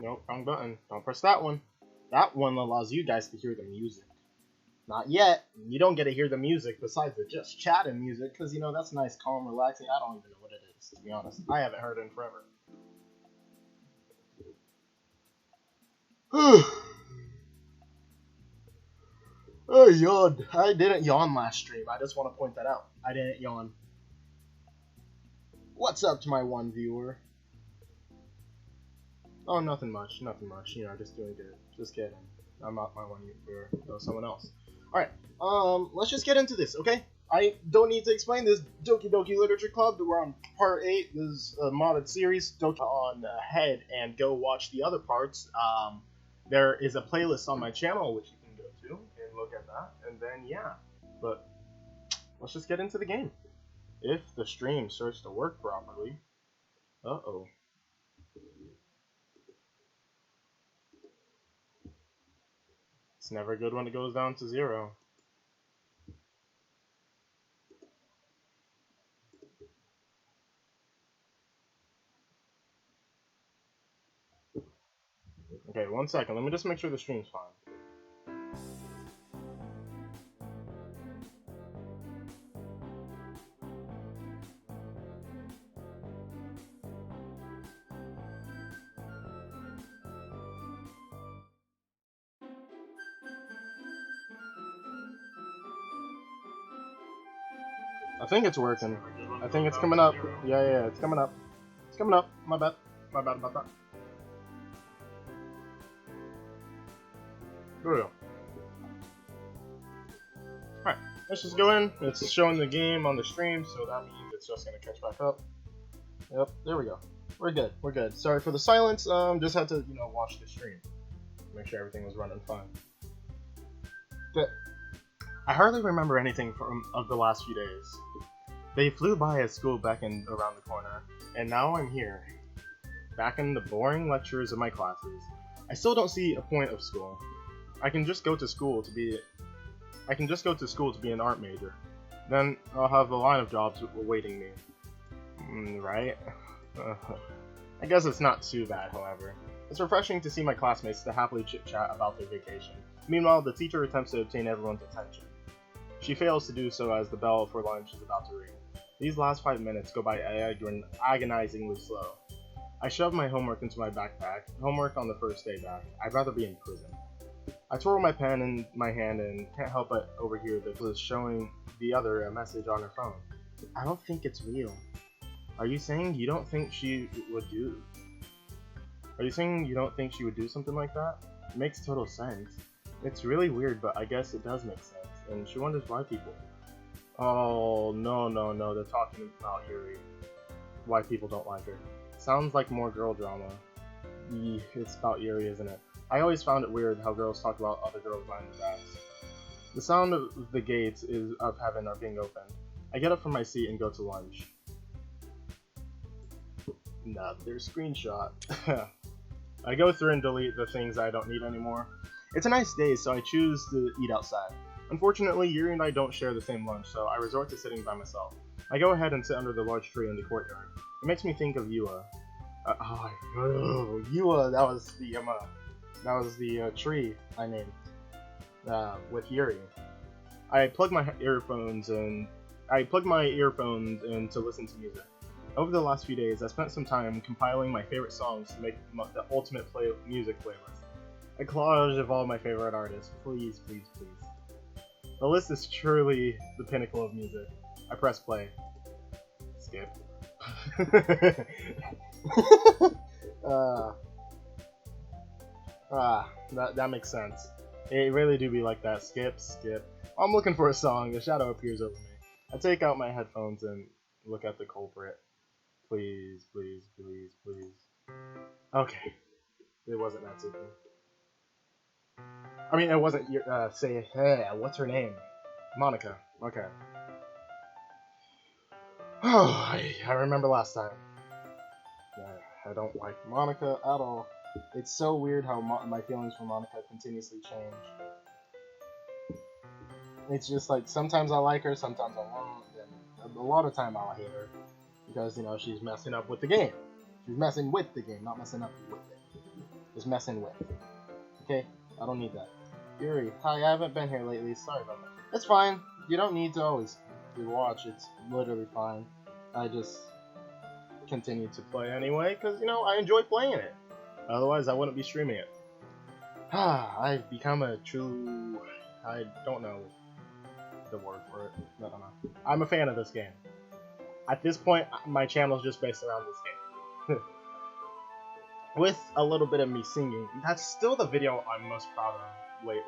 Nope, wrong button. Don't press that one. That one allows you guys to hear the music. Not yet. You don't get to hear the music besides the just chatting music, because, you know, that's nice, calm, relaxing. I don't even know what it is, to be honest. I haven't heard it in forever. I yawned. I didn't yawn last stream. I just want to point that out. I didn't yawn. What's up to my one viewer? Oh, nothing much. Nothing much. You know, just doing good. Just kidding. I'm not my one viewer. No, someone else. Alright. Let's just get into this, okay? I don't need to explain this. Doki Doki Literature Club. We're on part 8. This is a modded series. Doki on ahead and go watch the other parts. There is a playlist on my channel which you can go to and look at that. And then, yeah. But let's just get into the game. If the stream starts to work properly. Uh-oh. It's never good when it goes down to 0. Okay, 1 second. Let me just make sure the stream's fine. I think it's working. I think it's coming up. Yeah, it's coming up. It's coming up. My bad. My bad about that. There we go. Alright, let's just go in. It's showing the game on the stream, so that means it's just gonna catch back up. Yep, there we go. We're good. We're good. Sorry for the silence. Just had to, you know, watch the stream. Make sure everything was running fine. But I hardly remember anything of the last few days. They flew by at school back in around the corner, and now I'm here, back in the boring lectures of my classes. I still don't see a point of school. I can just go to school to be an art major. Then I'll have a line of jobs awaiting me. Right? I guess it's not too bad, however. It's refreshing to see my classmates to happily chit-chat about their vacation. Meanwhile, the teacher attempts to obtain everyone's attention. She fails to do so as the bell for lunch is about to ring. These last 5 minutes go by agonizingly slow. I shove my homework into my backpack. Homework on the first day back. I'd rather be in prison. I twirl my pen in my hand and can't help but overhear the was showing the other a message on her phone. I don't think it's real. Are you saying you don't think she would do? Are you saying you don't think she would do something like that? It makes total sense. It's really weird, but I guess it does make sense. And she wonders why people. Oh, no, they're talking about Yuri. Why people don't like her. Sounds like more girl drama. It's about Yuri, isn't it? I always found it weird how girls talk about other girls behind their backs. The sound of the gates of heaven are being opened. I get up from my seat and go to lunch. Another screenshot. I go through and delete the things I don't need anymore. It's a nice day, so I choose to eat outside. Unfortunately, Yuri and I don't share the same lunch, so I resort to sitting by myself. I go ahead and sit under the large tree in the courtyard. It makes me think of Yua. Yua, that was the tree I named with Yuri. I plug my earphones in to listen to music. Over the last few days, I spent some time compiling my favorite songs to make the ultimate music playlist. A collage of all my favorite artists. Please, please, please. The list is truly the pinnacle of music. I press play. Skip. That makes sense. It really do be like that. Skip, skip. I'm looking for a song. A shadow appears over me. I take out my headphones and look at the culprit. Please, please, please, please. Okay. It wasn't Natsuki. I mean, it wasn't your, what's her name? Monica. Okay. Oh, I remember last time. Yeah, I don't like Monica at all. It's so weird how my feelings for Monica continuously change. It's just like, sometimes I like her, sometimes I won't, and a lot of time I'll hate her. Because, you know, she's messing up with the game. She's messing with the game, not messing up with it. is messing with. Okay? I don't need that. Yuri, hi, I haven't been here lately. Sorry about that. It's fine. You don't need to always watch. It's literally fine. I just continue to play anyway, because, you know, I enjoy playing it. Otherwise, I wouldn't be streaming it. I've become a true... I don't know the word for it. I don't know. I'm a fan of this game. At this point, my channel is just based around this game. With a little bit of me singing. That's still the video I'm most proud of lately.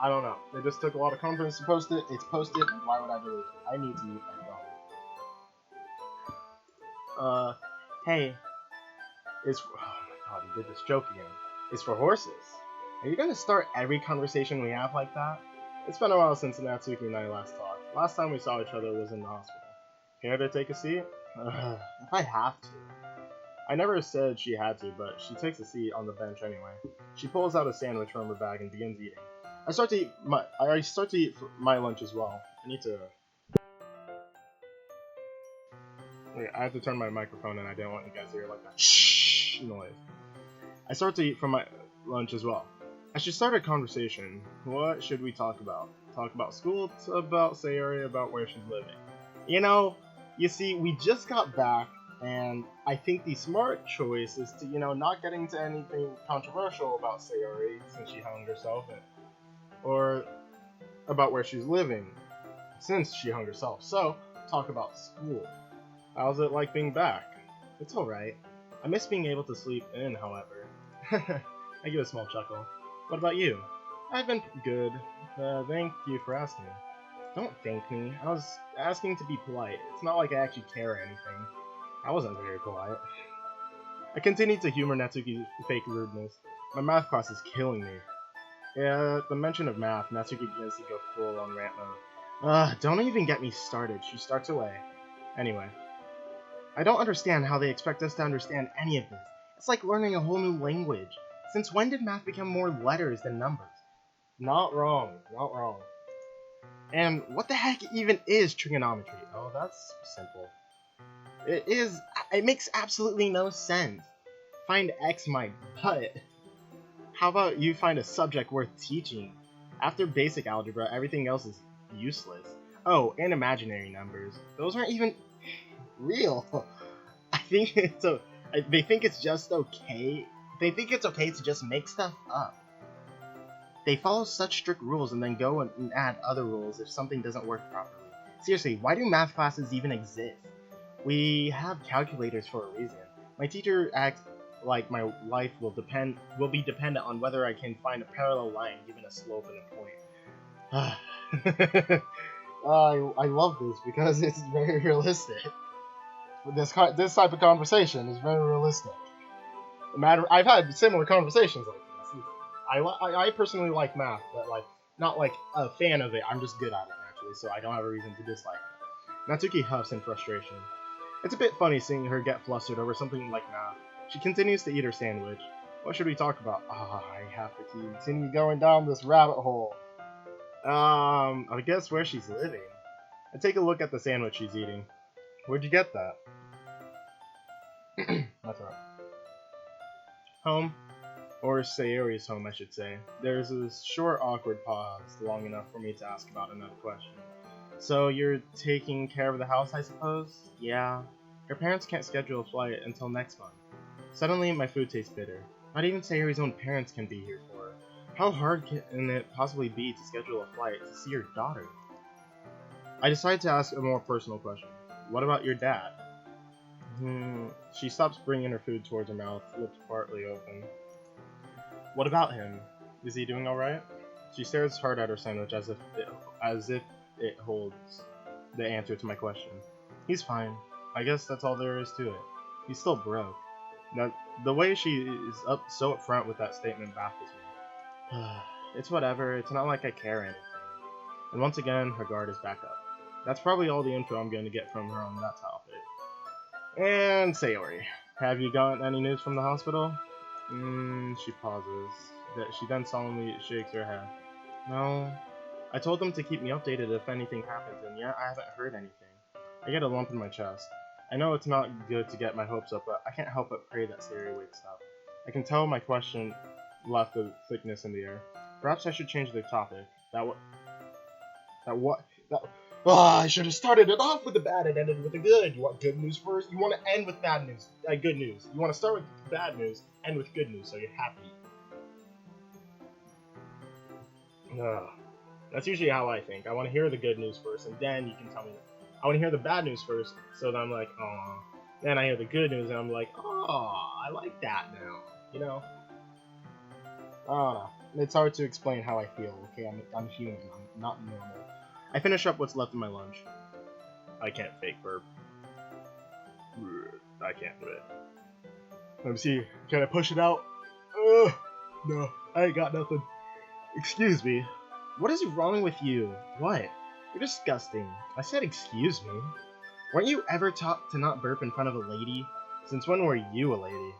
I don't know. They just took a lot of confidence to post it. It's posted. Why would I delete it? I need to mute my phone. Hey. Oh my god, he did this joke again. It's for horses. Are you gonna start every conversation we have like that? It's been a while since Natsuki and I last talked. Last time we saw each other was in the hospital. Care to take a seat? If I have to. I never said she had to, but she takes a seat on the bench anyway. She pulls out a sandwich from her bag and begins eating. I start to eat my lunch as well. I need to... Wait, I have to turn my microphone and I didn't want you guys to hear like that shh noise. I start to eat from my lunch as well. I should start a conversation. What should we talk about? Talk about school, about Sayori, about where she's living. You know, you see, we just got back, and I think the smart choice is to, you know, not get into anything controversial about Sayori since she hung herself, or about where she's living since she hung herself. So, talk about school. How's it like being back? It's alright. I miss being able to sleep in, however. I give a small chuckle. What about you? I've been good. Thank you for asking. Don't thank me. I was asking to be polite. It's not like I actually care or anything. I wasn't very polite. I continued to humor Natsuki's fake rudeness. My math class is killing me. Yeah, at the mention of math, Natsuki begins to go full on rant mode. Don't even get me started. She starts away. Anyway. I don't understand how they expect us to understand any of this. It's like learning a whole new language. Since when did math become more letters than numbers? Not wrong. Not wrong. And what the heck even is trigonometry? Oh, that's simple. It makes absolutely no sense. Find x my butt. How about you find a subject worth teaching? After basic algebra, everything else is useless. Oh, and imaginary numbers. Those aren't even real. They think it's just okay. They think it's okay to just make stuff up. They follow such strict rules and then go and add other rules if something doesn't work properly. Seriously, why do math classes even exist? We have calculators for a reason. My teacher acts like my life will be dependent on whether I can find a parallel line given a slope and a point. I love this because it's very realistic. This type of conversation is very realistic. I've had similar conversations like this. I personally like math, but like not like a fan of it. I'm just good at it naturally, so I don't have a reason to dislike it. Natsuki huffs in frustration. It's a bit funny seeing her get flustered over something like math. She continues to eat her sandwich. What should we talk about? I have to continue going down this rabbit hole. I guess where she's living. I take a look at the sandwich she's eating. Where'd you get that? That's right. Home. Or Sayori's home, I should say. There's a short, awkward pause, long enough for me to ask about another question. So, you're taking care of the house, I suppose? Yeah. Her parents can't schedule a flight until next month. Suddenly, my food tastes bitter. Not even Sayori's own parents can be here for her. How hard can it possibly be to schedule a flight to see your daughter? I decide to ask a more personal question. What about your dad? She stops bringing her food towards her mouth, lips partly open. What about him? Is he doing alright? She stares hard at her sandwich as if it holds the answer to my question. He's fine. I guess that's all there is to it. He's still broke. Now, the way she is so upfront with that statement baffles me. It's whatever. It's not like I care or anything. And once again, her guard is back up. That's probably all the info I'm going to get from her on that topic. And Sayori. Have you gotten any news from the hospital? She pauses. She then solemnly shakes her head. No. I told them to keep me updated if anything happens, and yet I haven't heard anything. I get a lump in my chest. I know it's not good to get my hopes up, but I can't help but pray that Sayori wakes up. I can tell my question left a thickness in the air. Perhaps I should change the topic. I should have started it off with the bad and ended with the good. You want good news first? You want to end with bad news. Good news. You want to start with bad news, end with good news, so you're happy. That's usually how I think. I want to hear the good news first, and then you can tell me that. I want to hear the bad news first, so that I'm like, aw. Then I hear the good news, and I'm like, I like that now. You know? I don't know. It's hard to explain how I feel, okay? I'm human. I'm not normal. I finish up what's left of my lunch. I can't fake burp. I can't do it. Let me see. Can I push it out? No. I ain't got nothing. Excuse me. What is wrong with you? What? You're disgusting. I said excuse me. Weren't you ever taught to not burp in front of a lady? Since when were you a lady?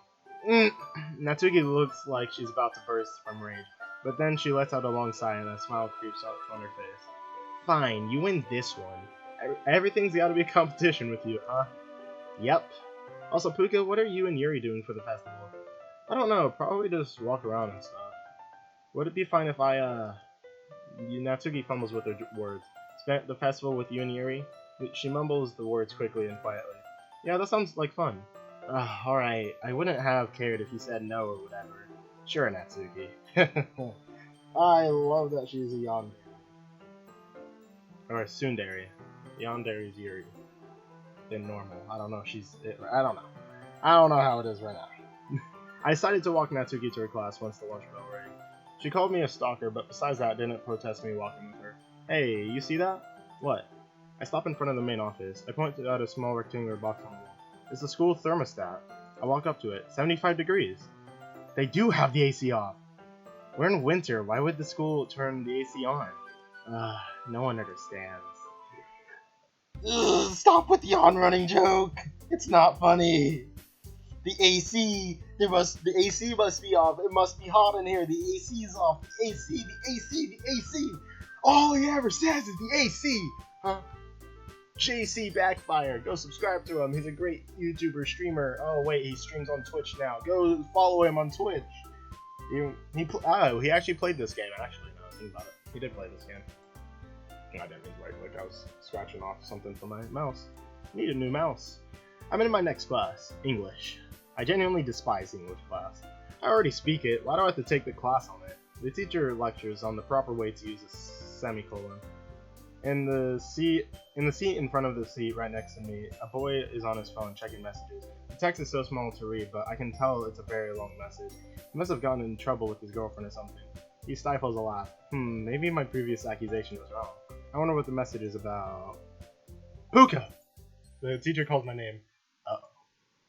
Natsuki looks like she's about to burst from rage, but then she lets out a long sigh and a smile creeps up on her face. Fine, you win this one. Everything's gotta be a competition with you, huh? Yep. Also, Puka, what are you and Yuri doing for the festival? I don't know, probably just walk around and stuff. Would it be fine if Natsuki fumbles with her words. Spent the festival with you and Yuri? She mumbles the words quickly and quietly. Yeah, that sounds like fun. Alright, I wouldn't have cared if you said no or whatever. Sure, Natsuki. I love that she's a yandere. Or a tsundere. Yandere's Yuri. Than normal. I don't know if she's... I don't know. I don't know how it is right now. I decided to walk Natsuki to her class once the lunch bell rang. She called me a stalker, but besides that, didn't protest me walking with her. Hey, you see that? What? I stop in front of the main office. I point out a small rectangular box on the wall. It's the school thermostat. I walk up to it. 75 degrees. They do have the AC off. We're in winter. Why would the school turn the AC on? No one understands. Stop with the on-running joke. It's not funny. The AC must be off. It must be hot in here. The AC is off. The AC. All he ever says is the AC. Huh? JC Backfire. Go subscribe to him. He's a great YouTuber streamer. Oh wait, he streams on Twitch now. Go follow him on Twitch. He actually played this game. Actually, no, think about it. He did play this game. I didn't mean right click. I was scratching off something from my mouse. Need a new mouse. I'm in my next class, English. I genuinely despise English class. I already speak it. Why do I have to take the class on it? The teacher lectures on the proper way to use a semicolon. In the seat in front of the seat right next to me, a boy is on his phone checking messages. The text is so small to read, but I can tell it's a very long message. He must have gotten in trouble with his girlfriend or something. He stifles a laugh. Maybe my previous accusation was wrong. I wonder what the message is about. Puka! The teacher calls my name. Uh-oh.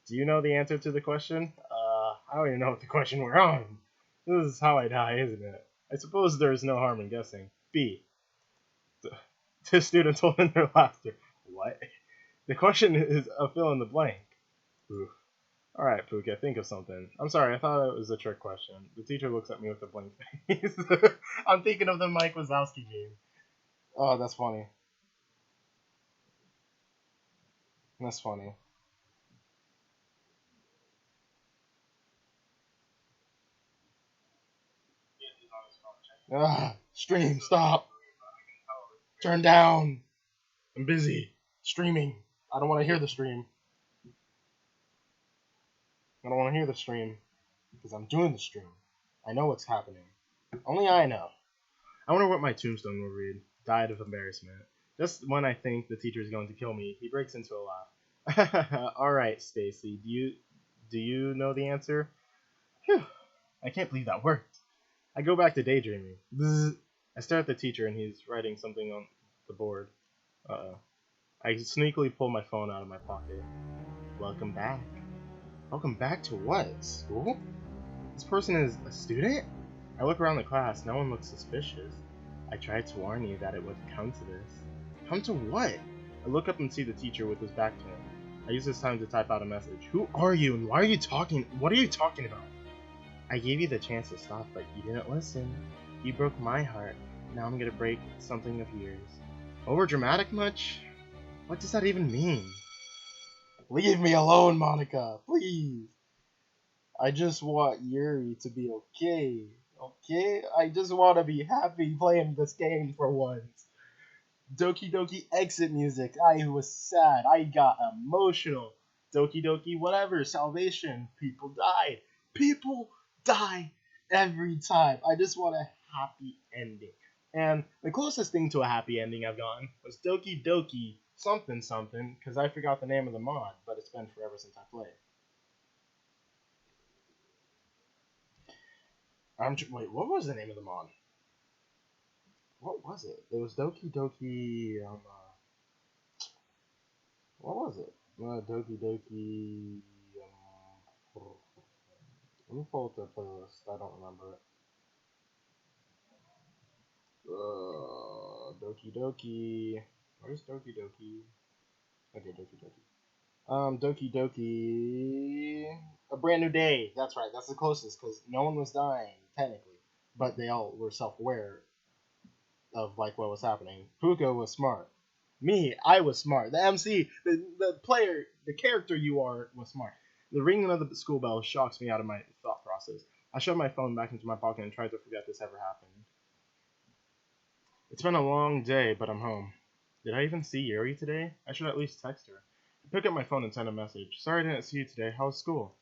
Do you know the answer to the question? I don't even know what the question we're on. This is how I die, isn't it? I suppose there is no harm in guessing. B. The students hold in their laughter. What? The question is a fill in the blank. Oof. Alright, Puka, think of something. I'm sorry, I thought it was a trick question. The teacher looks at me with a blank face. I'm thinking of the Mike Wazowski game. Oh, that's funny. That's funny. Stream, stop. Turn down. I'm busy. Streaming. I don't want to hear the stream. I don't want to hear the stream. Because I'm doing the stream. I know what's happening. Only I know. I wonder what my tombstone will read. Died of embarrassment. Just when I think the teacher is going to kill me, he breaks into a laugh. Alright, Stacy. Do you know the answer? Phew. I can't believe that worked. I go back to daydreaming. Bzz. I stare at the teacher and he's writing something on the board. Uh-oh. I sneakily pull my phone out of my pocket. Welcome back. Welcome back to what? School? This person is a student? I look around the class. No one looks suspicious. I tried to warn you that it would come to this. Come to what? I look up and see the teacher with his back to him. I use this time to type out a message. Who are you and why are you talking? What are you talking about? I gave you the chance to stop, but you didn't listen. You broke my heart. Now I'm gonna break something of yours. Over dramatic much? What does that even mean? Leave me alone, Monica, please. I just want Yuri to be okay. Okay? I just want to be happy playing this game for once. Doki Doki exit music. I was sad. I got emotional. Doki Doki, whatever. Salvation. People died. People die every time. I just want a happy ending. And the closest thing to a happy ending I've gotten was Doki Doki something something, because I forgot the name of the mod, but it's been forever since I played. Wait, what was the name of the mod? What was it? It was Doki Doki. What was it? Doki Doki. Let me pull up the playlist. I don't remember it. Doki Doki. Where's Doki Doki? Okay, Doki Doki. Doki Doki. A Brand New Day. That's right. That's the closest because no one was dying technically, but they all were self-aware of like what was happening. Puka was smart. Me, I was smart. The MC, the player, the character you are was smart. The ringing of the school bell shocks me out of my thought process. I shoved my phone back into my pocket and tried to forget this ever happened. It's been a long day, but I'm home. Did I even see Yuri today? I should at least text her. I picked up my phone and sent a message. Sorry I didn't see you today. How was school?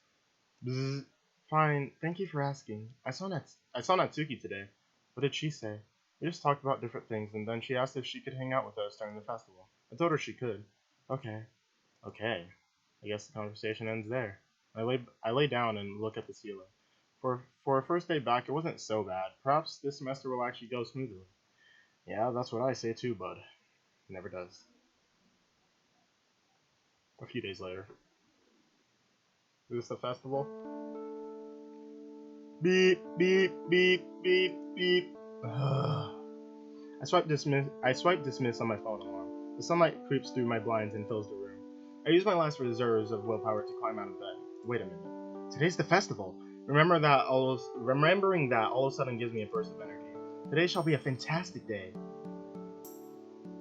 Bzz. Fine. Thank you for asking. I saw Natsuki today. What did she say? We just talked about different things, and then she asked if she could hang out with us during the festival. I told her she could. Okay. Okay. I guess the conversation ends there. I lay down and look at the ceiling. For a first day back, it wasn't so bad. Perhaps this semester will actually go smoothly. Yeah, that's what I say too, bud. It never does. A few days later. Is this the festival? Beep, beep, beep, beep, beep. I swipe dismiss on my phone alarm. The sunlight creeps through my blinds and fills the room. I use my last reserves of willpower to climb out of bed. Wait a minute. Today's the festival. Remembering that all of a sudden gives me a burst of energy. Today shall be a fantastic day.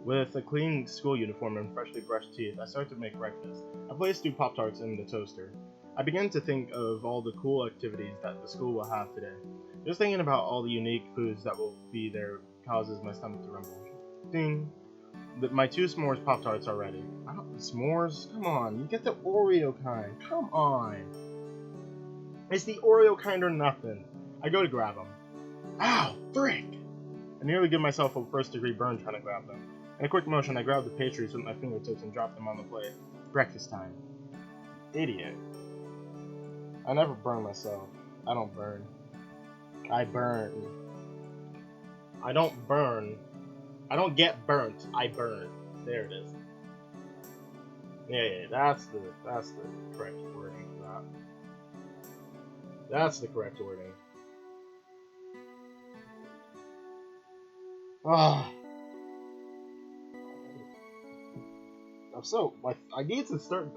With a clean school uniform and freshly brushed teeth, I start to make breakfast. I place 2 Pop-Tarts in the toaster. I begin to think of all the cool activities that the school will have today. Just thinking about all the unique foods that will be there causes my stomach to rumble. Ding! My 2 s'mores Pop-Tarts are ready. S'mores? Come on, you get the Oreo kind. Come on! It's the Oreo kind or nothing. I go to grab them. Ow! Frick! I nearly give myself a first-degree burn trying to grab them. In a quick motion, I grab the pastries with my fingertips and drop them on the plate. Breakfast time. Idiot. I never burn myself. I don't burn. I burn. I don't burn. I don't get burnt. I burn. There it is. Yeah, that's the correct wording for that. That's the correct wording. Ah. I need to start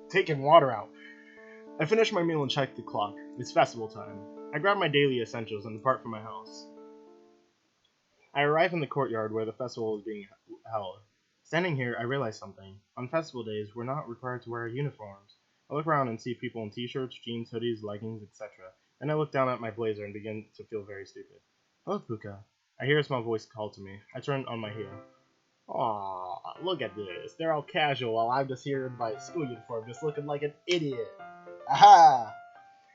taking water out. I finish my meal and check the clock. It's festival time. I grab my daily essentials and depart from my house. I arrive in the courtyard where the festival is being held. Standing here, I realize something. On festival days, we're not required to wear uniforms. I look around and see people in t-shirts, jeans, hoodies, leggings, etc. Then I look down at my blazer and begin to feel very stupid. Hello, Puka. I hear a small voice call to me. I turn on my heel. Aw, look at this. They're all casual while I'm just here in my school uniform just looking like an idiot. Aha!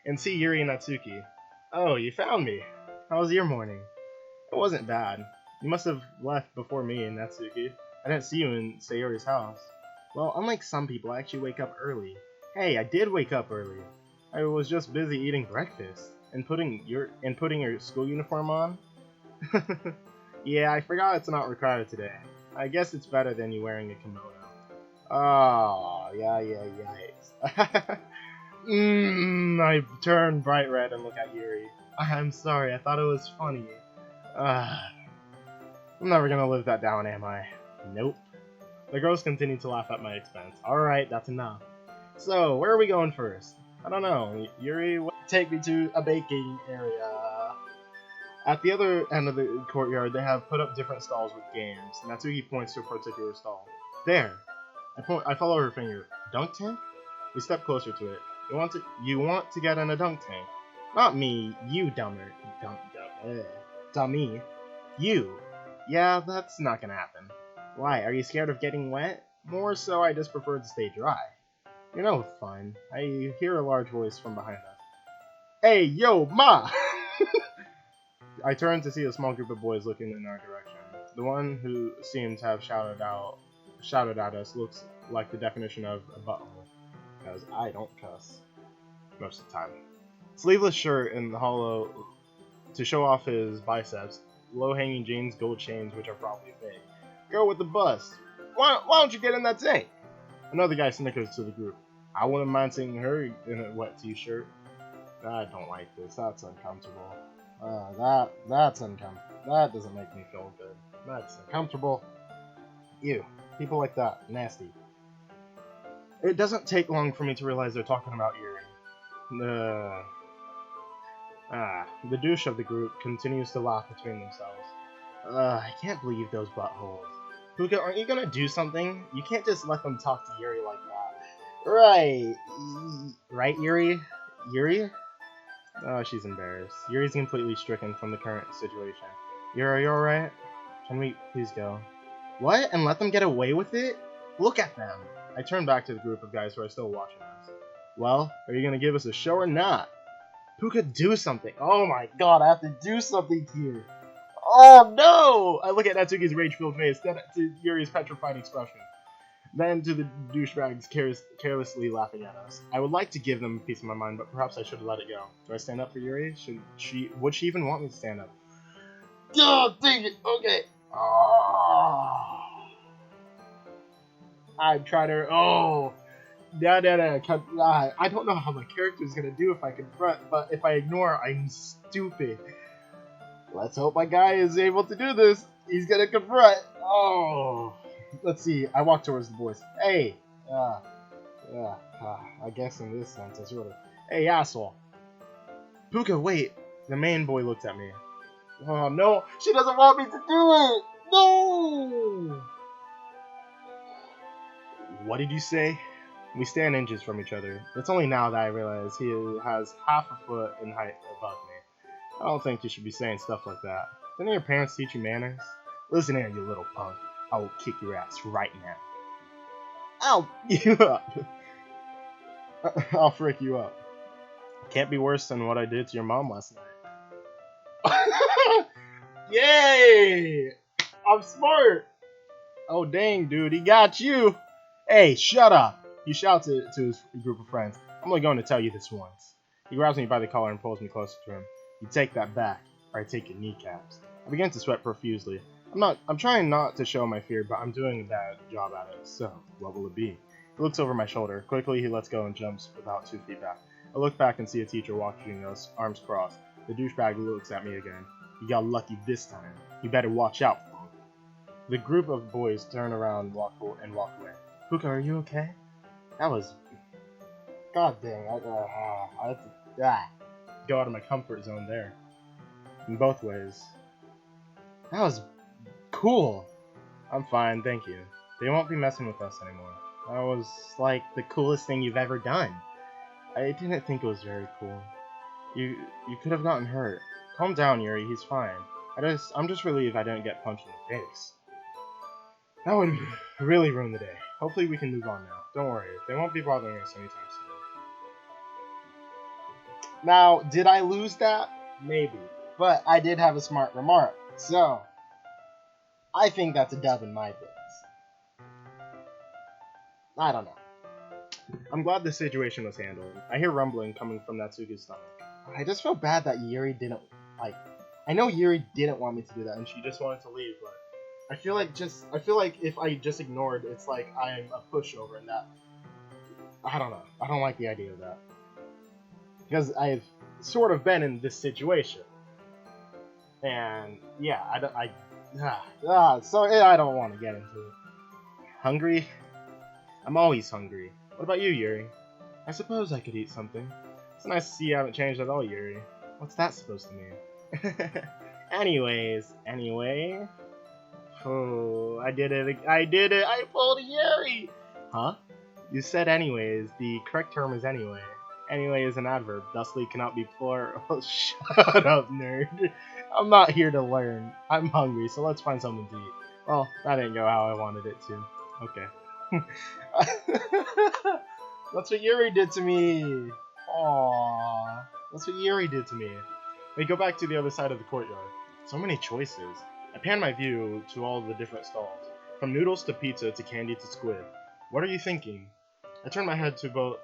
And see Yuri and Natsuki. Oh, you found me. How was your morning? It wasn't bad. You must have left before me and Natsuki. I didn't see you in Sayori's house. Well, unlike some people, I actually wake up early. Hey, I did wake up early. I was just busy eating breakfast and putting your school uniform on. Yeah, I forgot it's not required today. I guess it's better than you wearing a kimono. Oh, yeah, yikes. I turn bright red and look at Yuri. I'm sorry, I thought it was funny. I'm never gonna live that down, am I? Nope. The girls continue to laugh at my expense. Alright, that's enough. So, where are we going first? I don't know. Yuri, take me to a baking area. At the other end of the courtyard, they have put up different stalls with games. Natsuki points to a particular stall. There! I follow her finger. Dunk tank? We step closer to it. You want to get in a dunk tank. Not me, you dummy. You. Yeah, that's not gonna happen. Why, are you scared of getting wet? More so, I just prefer to stay dry. You're no fun. I hear a large voice from behind us. Hey, yo, ma! I turned to see a small group of boys looking in our direction. The one who seemed to have shouted at us looks like the definition of a butthole, because I don't cuss most of the time. Sleeveless shirt and the hollow to show off his biceps, low-hanging jeans, gold chains, which are probably fake. Girl with the bust. Why don't you get in that tank? Another guy snickers to the group. I wouldn't mind seeing her in a wet t-shirt. I don't like this. That's uncomfortable. That's uncomfortable. That doesn't make me feel good. That's uncomfortable. Ew. People like that. Nasty. It doesn't take long for me to realize they're talking about Yuri. The douche of the group continues to laugh between themselves. I can't believe those buttholes. Puka, aren't you gonna do something? You can't just let them talk to Yuri like that. Right. Right, Yuri? Yuri? Oh, she's embarrassed. Yuri's completely stricken from the current situation. Yuri, are you alright? Can we please go? What? And let them get away with it? Look at them! I turn back to the group of guys who are still watching us. Well, are you gonna give us a show or not? Puka, do something! Oh my god, I have to do something here! Oh no! I look at Natsuki's rage-filled face, then to Yuri's petrified expression. Then to the douchebags carelessly laughing at us. I would like to give them a piece of my mind, but perhaps I should let it go. Do I stand up for Yuri? Would she even want me to stand up? Oh, dang it! Okay. Oh. I try to. Oh. No. I don't know how my character is gonna do if I confront, but if I ignore, I'm stupid. Let's hope my guy is able to do this. He's gonna confront. Oh. Let's see. I walk towards the boys. Hey. I guess in this sense, I sort of. Hey, asshole. Puka, wait. The main boy looked at me. Oh no, she doesn't want me to do it! No! What did you say? We stand inches from each other. It's only now that I realize he has half a foot in height above me. I don't think you should be saying stuff like that. Didn't your parents teach you manners? Listen here, you little punk. I will kick your ass right now. I'll you up. I'll frick you up. Can't be worse than what I did to your mom last night. Yay! I'm smart! Oh dang, dude, he got you! Hey, shut up! He shouts to his group of friends. I'm only going to tell you this once. He grabs me by the collar and pulls me closer to him. You take that back, or I take your kneecaps. I begin to sweat profusely. I'm trying not to show my fear, but I'm doing a bad job at it. So, what will it be? He looks over my shoulder. Quickly, he lets go and jumps about 2 feet back. I look back and see a teacher watching us, arms crossed. The douchebag looks at me again. You got lucky this time. You better watch out. The group of boys turn around and walk away. Puka, are you okay? That was... God dang, I have to go out of my comfort zone there. In both ways. That was cool. I'm fine, thank you. They won't be messing with us anymore. That was, like, the coolest thing you've ever done. I didn't think it was very cool. You could have gotten hurt. Calm down, Yuri, he's fine. I'm just relieved I didn't get punched in the face. That would really ruin the day. Hopefully we can move on now. Don't worry, they won't be bothering us anytime soon. Now, did I lose that? Maybe. But I did have a smart remark, so I think that's a dub in my books. I don't know. I'm glad the situation was handled. I hear rumbling coming from Natsuki's stomach. I just feel bad that Yuri didn't, I know Yuri didn't want me to do that, and she just wanted to leave, but I feel like if I just ignored, it's like I'm a pushover, and that, I don't know. I don't like the idea of that. Because I've sort of been in this situation. And, yeah, I don't want to get into it. Hungry? I'm always hungry. What about you, Yuri? I suppose I could eat something. It's nice to see you haven't changed at all, Yuri. What's that supposed to mean? Anyway. Oh, I did it. I pulled a Yuri! Huh? You said anyways. The correct term is anyway. Anyway is an adverb. Thusly cannot be plural. Oh, shut up, nerd. I'm not here to learn. I'm hungry, so let's find something to eat. Well, that didn't go how I wanted it to. Okay. That's what Yuri did to me. Aww. That's what Yuri did to me. We go back to the other side of the courtyard. So many choices. I pan my view to all the different stalls. From noodles to pizza to candy to squid. What are you thinking? I turn my head to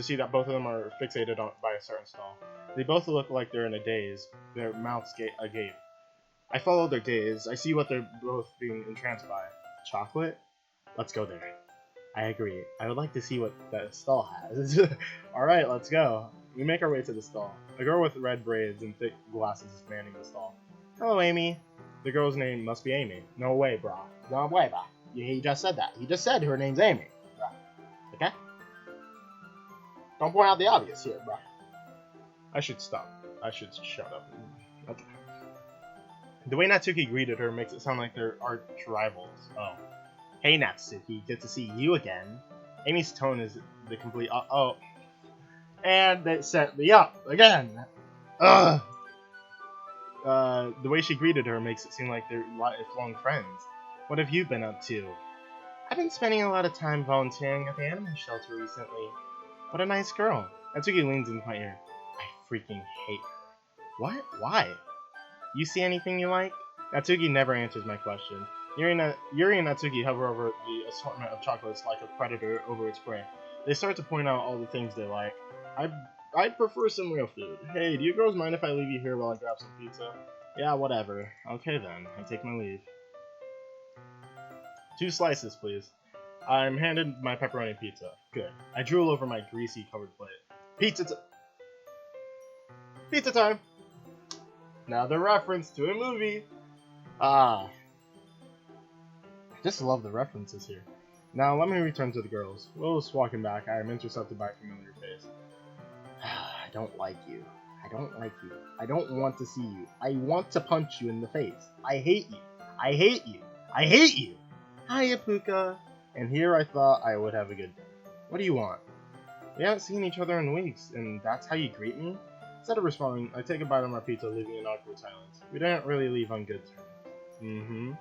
see that both of them are fixated by a certain stall. They both look like they're in a daze, their mouths agape. I follow their gaze. I see what they're both being entranced by. Chocolate? Let's go there. I agree. I would like to see what that stall has. Alright, let's go. We make our way to the stall. A girl with red braids and thick glasses is manning the stall. Hello, Amy. The girl's name must be Amy. No way, brah. No way, brah. He just said that. He just said her name's Amy. Brah. Okay? Don't point out the obvious here, brah. I should stop. I should shut up. Okay. The way Natsuki greeted her makes it sound like they're arch rivals. Oh. Hey, Natsuki. Good to see you again. Amy's tone is the complete... oh. And it set me up again. Ugh. The way she greeted her makes it seem like they're lifelong friends. What have you been up to? I've been spending a lot of time volunteering at the animal shelter recently. What a nice girl. Natsuki leans into my ear. I freaking hate her. What? Why? You see anything you like? Natsuki never answers my question. Yuri and Natsuki hover over the assortment of chocolates like a predator over its prey. They start to point out all the things they like. I'd prefer some real food. Hey, do you girls mind if I leave you here while I grab some pizza? Yeah, whatever. Okay then, I take my leave. 2 slices, please. I'm handed my pepperoni pizza. Good. I drool over my greasy covered plate. Pizza time! Another reference to a movie. Ah. I just love the references here. Now let me return to the girls. Whilst walking back, I am intercepted by a familiar face. I don't like you. I don't like you. I don't want to see you. I want to punch you in the face. I hate you. I hate you. I hate you. Hiya, Puka. And here I thought I would have a good day. What do you want? We haven't seen each other in weeks, and that's how you greet me? Instead of responding, I take a bite of my pizza, leaving an awkward silence. We didn't really leave on good terms.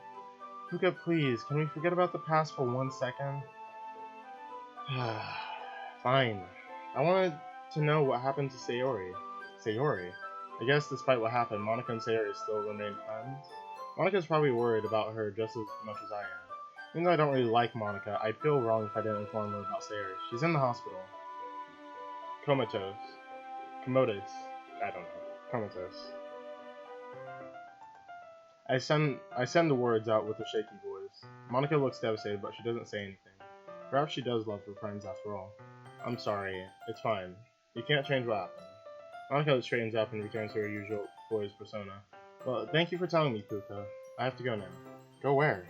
Puka, please, can we forget about the past for 1 second? Fine. I wanted to know what happened to Sayori. Sayori? I guess despite what happened, Monica and Sayori still remain friends? Monica's probably worried about her just as much as I am. Even though I don't really like Monica, I'd feel wrong if I didn't inform her about Sayori. She's in the hospital. Comatose. Commodus. I don't know. Comatose. I send the words out with a shaky voice. Monica looks devastated, but she doesn't say anything. Perhaps she does love her friends after all. I'm sorry. It's fine. You can't change what happened. Monica straightens up and returns to her usual poised persona. Well, thank you for telling me, Puka. I have to go now. Go where?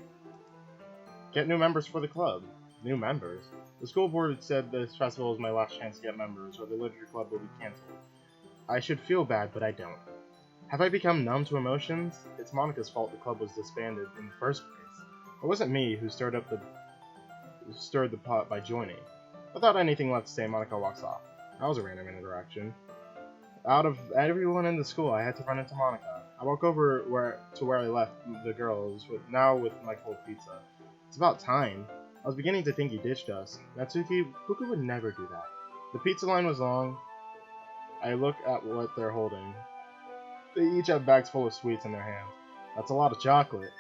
Get new members for the club. New members? The school board said this festival is my last chance to get members, or the literature club will be cancelled. I should feel bad, but I don't. Have I become numb to emotions? It's Monica's fault the club was disbanded in the first place. It wasn't me who stirred the pot by joining. Without anything left to say, Monica walks off. That was a random interaction. Out of everyone in the school, I had to run into Monica. I walk over to where I left the girls, now with my cold pizza. It's about time. I was beginning to think he ditched us. Natsuki, Puka would never do that. The pizza line was long. I look at what they're holding. They each have bags full of sweets in their hands. That's a lot of chocolate.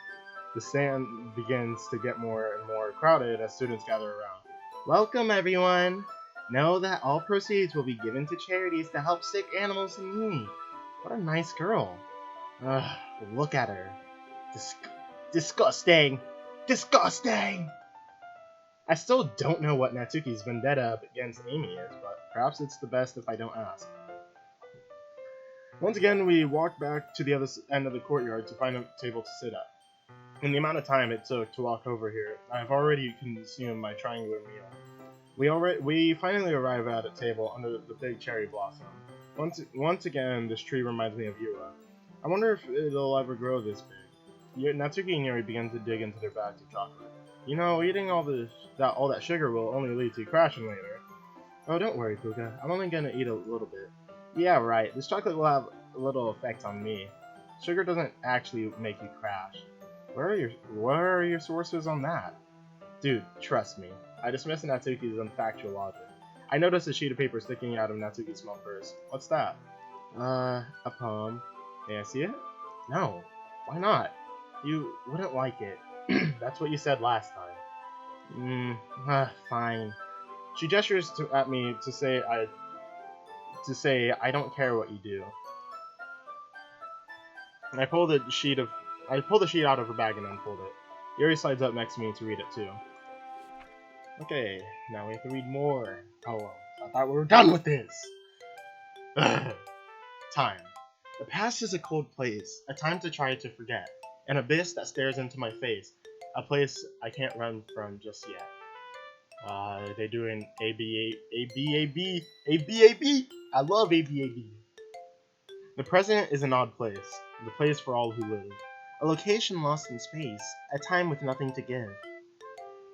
The stand begins to get more and more crowded as students gather around. Welcome, everyone! Know that all proceeds will be given to charities to help sick animals in need. What a nice girl. Ugh, look at her. Disgusting! Disgusting! I still don't know what Natsuki's vendetta against Amy is, but perhaps it's the best if I don't ask. Once again, we walk back to the other end of the courtyard to find a table to sit at. In the amount of time it took to walk over here, I have already consumed my triangular meal. We finally arrive at a table under the big cherry blossom. Once again, this tree reminds me of Yura. I wonder if it'll ever grow this big. Natsuki and Yuri begin to dig into their bags of chocolate. You know, eating all that sugar will only lead to crashing later. Oh, don't worry, Puka. I'm only gonna eat a little bit. Yeah, right. This chocolate will have a little effect on me. Sugar doesn't actually make you crash. Where are your sources on that? Dude, trust me. I dismiss Natsuki's unfactual logic. I noticed a sheet of paper sticking out of Natsuki's small purse. What's that? A poem. May I see it? No. Why not? You wouldn't like it. That's what you said last time. Fine. She gestures at me to say I don't care what you do. I pull the sheet out of her bag and unfold it. Yuri slides up next to me to read it too. Okay, now we have to read more poems. I thought we were done with this. Time. The past is a cold place, a time to try to forget, an abyss that stares into my face, a place I can't run from just yet. They doing ABAB. I love ABAB. The present is an odd place, the place for all who live, a location lost in space, a time with nothing to give.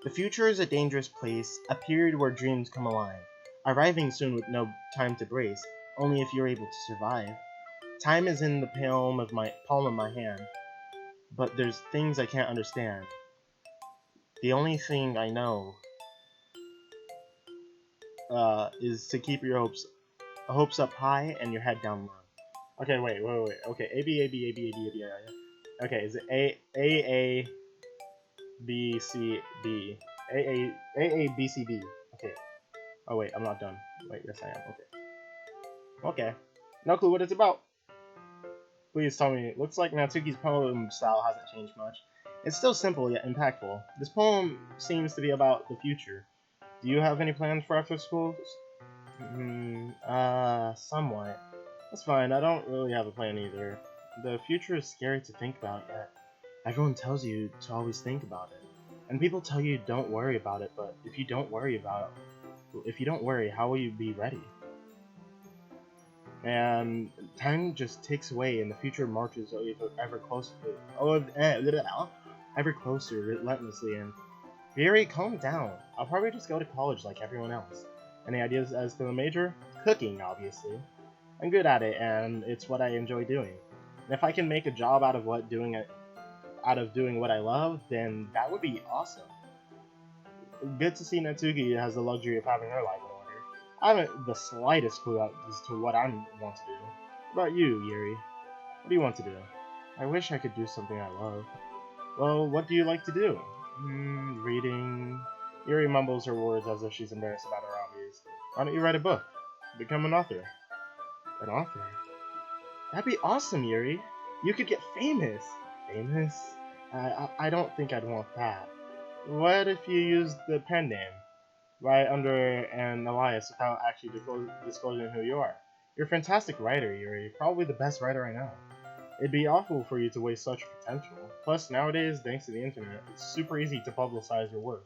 The future is a dangerous place, a period where dreams come alive, arriving soon with no time to brace, only if you're able to survive. Time is in the palm of my hand, but there's things I can't understand. The only thing I know is to keep your hopes up high and your head down low. Okay, wait. Okay, A. Okay, is it A B C B? A B C B. Okay. Oh wait, I'm not done. Wait, yes I am. Okay. No clue what it's about. Please tell me. Looks like Natsuki's poem style hasn't changed much. It's still simple yet impactful. This poem seems to be about the future. Do you have any plans for after school? Somewhat. That's fine, I don't really have a plan either. The future is scary to think about yet. Everyone tells you to always think about it. And people tell you don't worry about it, but if you don't worry, how will you be ready? And time just ticks away and the future marches ever closer relentlessly, and Yuri, calm down. I'll probably just go to college like everyone else. Any ideas as to the major? Cooking, obviously. I'm good at it, and it's what I enjoy doing. And if I can make a job out of doing what I love, then that would be awesome. Good to see Natsuki has the luxury of having her life in order. I haven't the slightest clue as to what I want to do. What about you, Yuri? What do you want to do? I wish I could do something I love. Well, what do you like to do? Reading. Yuri mumbles her words as if she's embarrassed about her hobbies. Why don't you write a book? Become an author. An author? That'd be awesome, Yuri. You could get famous. Famous? I don't think I'd want that. What if you used the pen name? Right under an alias without actually disclosing who you are? You're a fantastic writer, Yuri. Probably the best writer I know. It'd be awful for you to waste such potential. Plus, nowadays, thanks to the internet, it's super easy to publicize your work.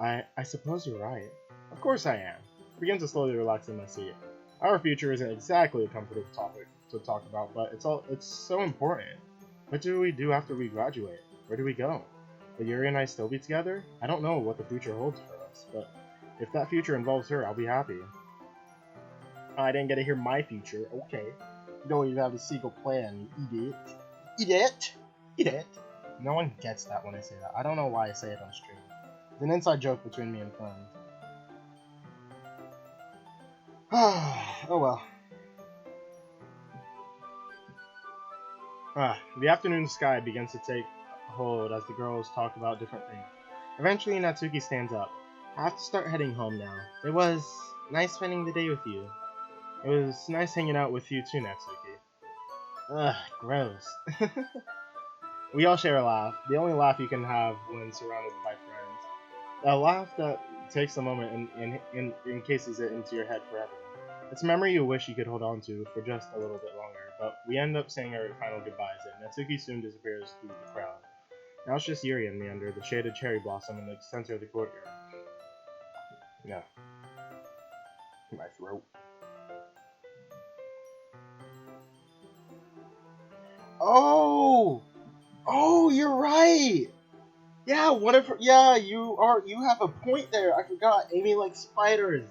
I suppose you're right. Of course I am. I begin to slowly relax in my seat. Our future isn't exactly a comfortable topic to talk about, but it's so important. What do we do after we graduate? Where do we go? Will Yuri and I still be together? I don't know what the future holds for us, but if that future involves her, I'll be happy. I didn't get to hear my future. Okay. You don't even have a single plan, you idiot. Idiot! No one gets that when I say that. I don't know why I say it on stream. It's an inside joke between me and friends. Oh well. The afternoon sky begins to take hold as the girls talk about different things. Eventually, Natsuki stands up. I have to start heading home now. It was nice spending the day with you. It was nice hanging out with you too, Natsuki. Ugh, gross. We all share a laugh. The only laugh you can have when surrounded by friends. A laugh that takes a moment and encases it into your head forever. It's a memory you wish you could hold on to for just a little bit longer, but we end up saying our final goodbyes, and Natsuki soon disappears through the crowd. Now it's just Yuri and me under the shaded cherry blossom in the center of the courtyard. Yeah. My throat. Oh, you're right. Yeah, you have a point there. I forgot. Amy likes spiders.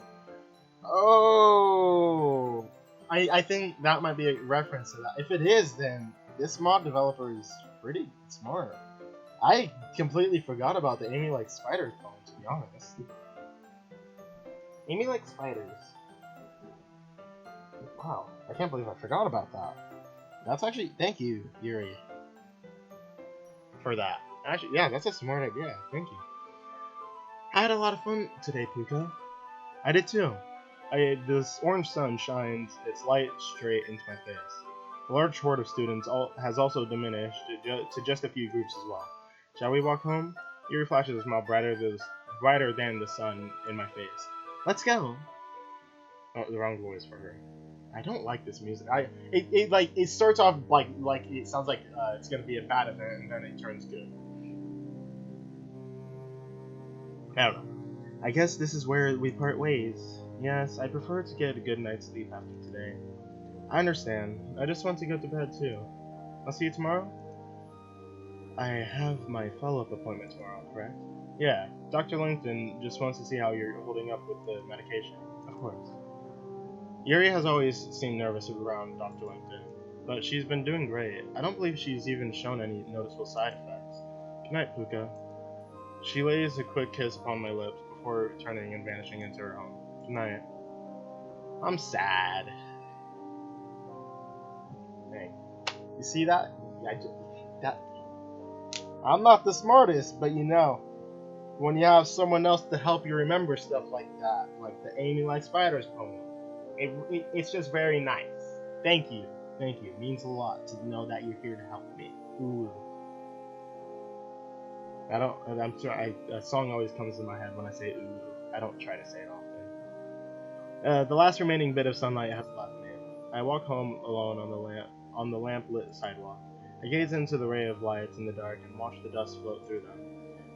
Oh, I think that might be a reference to that. If it is, then this mod developer is pretty smart. I completely forgot about the Amy likes spiders poem, to be honest. Amy likes spiders. Wow, I can't believe I forgot about that. That's actually, thank you, Yuri, for that. Actually, yeah, that's a smart idea. Thank you. I had a lot of fun today, Puka. I did too. This orange sun shines its light straight into my face. A large horde of students has also diminished to just a few groups as well. Shall we walk home? Yuri flashes a smile brighter than the sun in my face. Let's go! Oh, the wrong voice for her. I don't like this music. It starts off like it sounds like it's gonna be a bad event, and then it turns good. I don't know. I guess this is where we part ways. Yes, I prefer to get a good night's sleep after today. I understand. I just want to go to bed too. I'll see you tomorrow? I have my follow-up appointment tomorrow, correct? Yeah, Dr. Langton just wants to see how you're holding up with the medication. Of course. Yuri has always seemed nervous around Dr. Langton, but she's been doing great. I don't believe she's even shown any noticeable side effects. Good night, Puka. She lays a quick kiss upon my lips before turning and vanishing into her home. Good night. I'm sad. Dang. You see that? I'm not the smartest, but you know, when you have someone else to help you remember stuff like that, like the Amy Like Spiders poem, it's just very nice. Thank you. Thank you. It means a lot to know that you're here to help me. Ooh. I'm sorry, a song always comes in my head when I say ooh. I don't try to say it often. The last remaining bit of sunlight has left me. I walk home alone on the lamp-lit sidewalk. I gaze into the ray of lights in the dark and watch the dust float through them.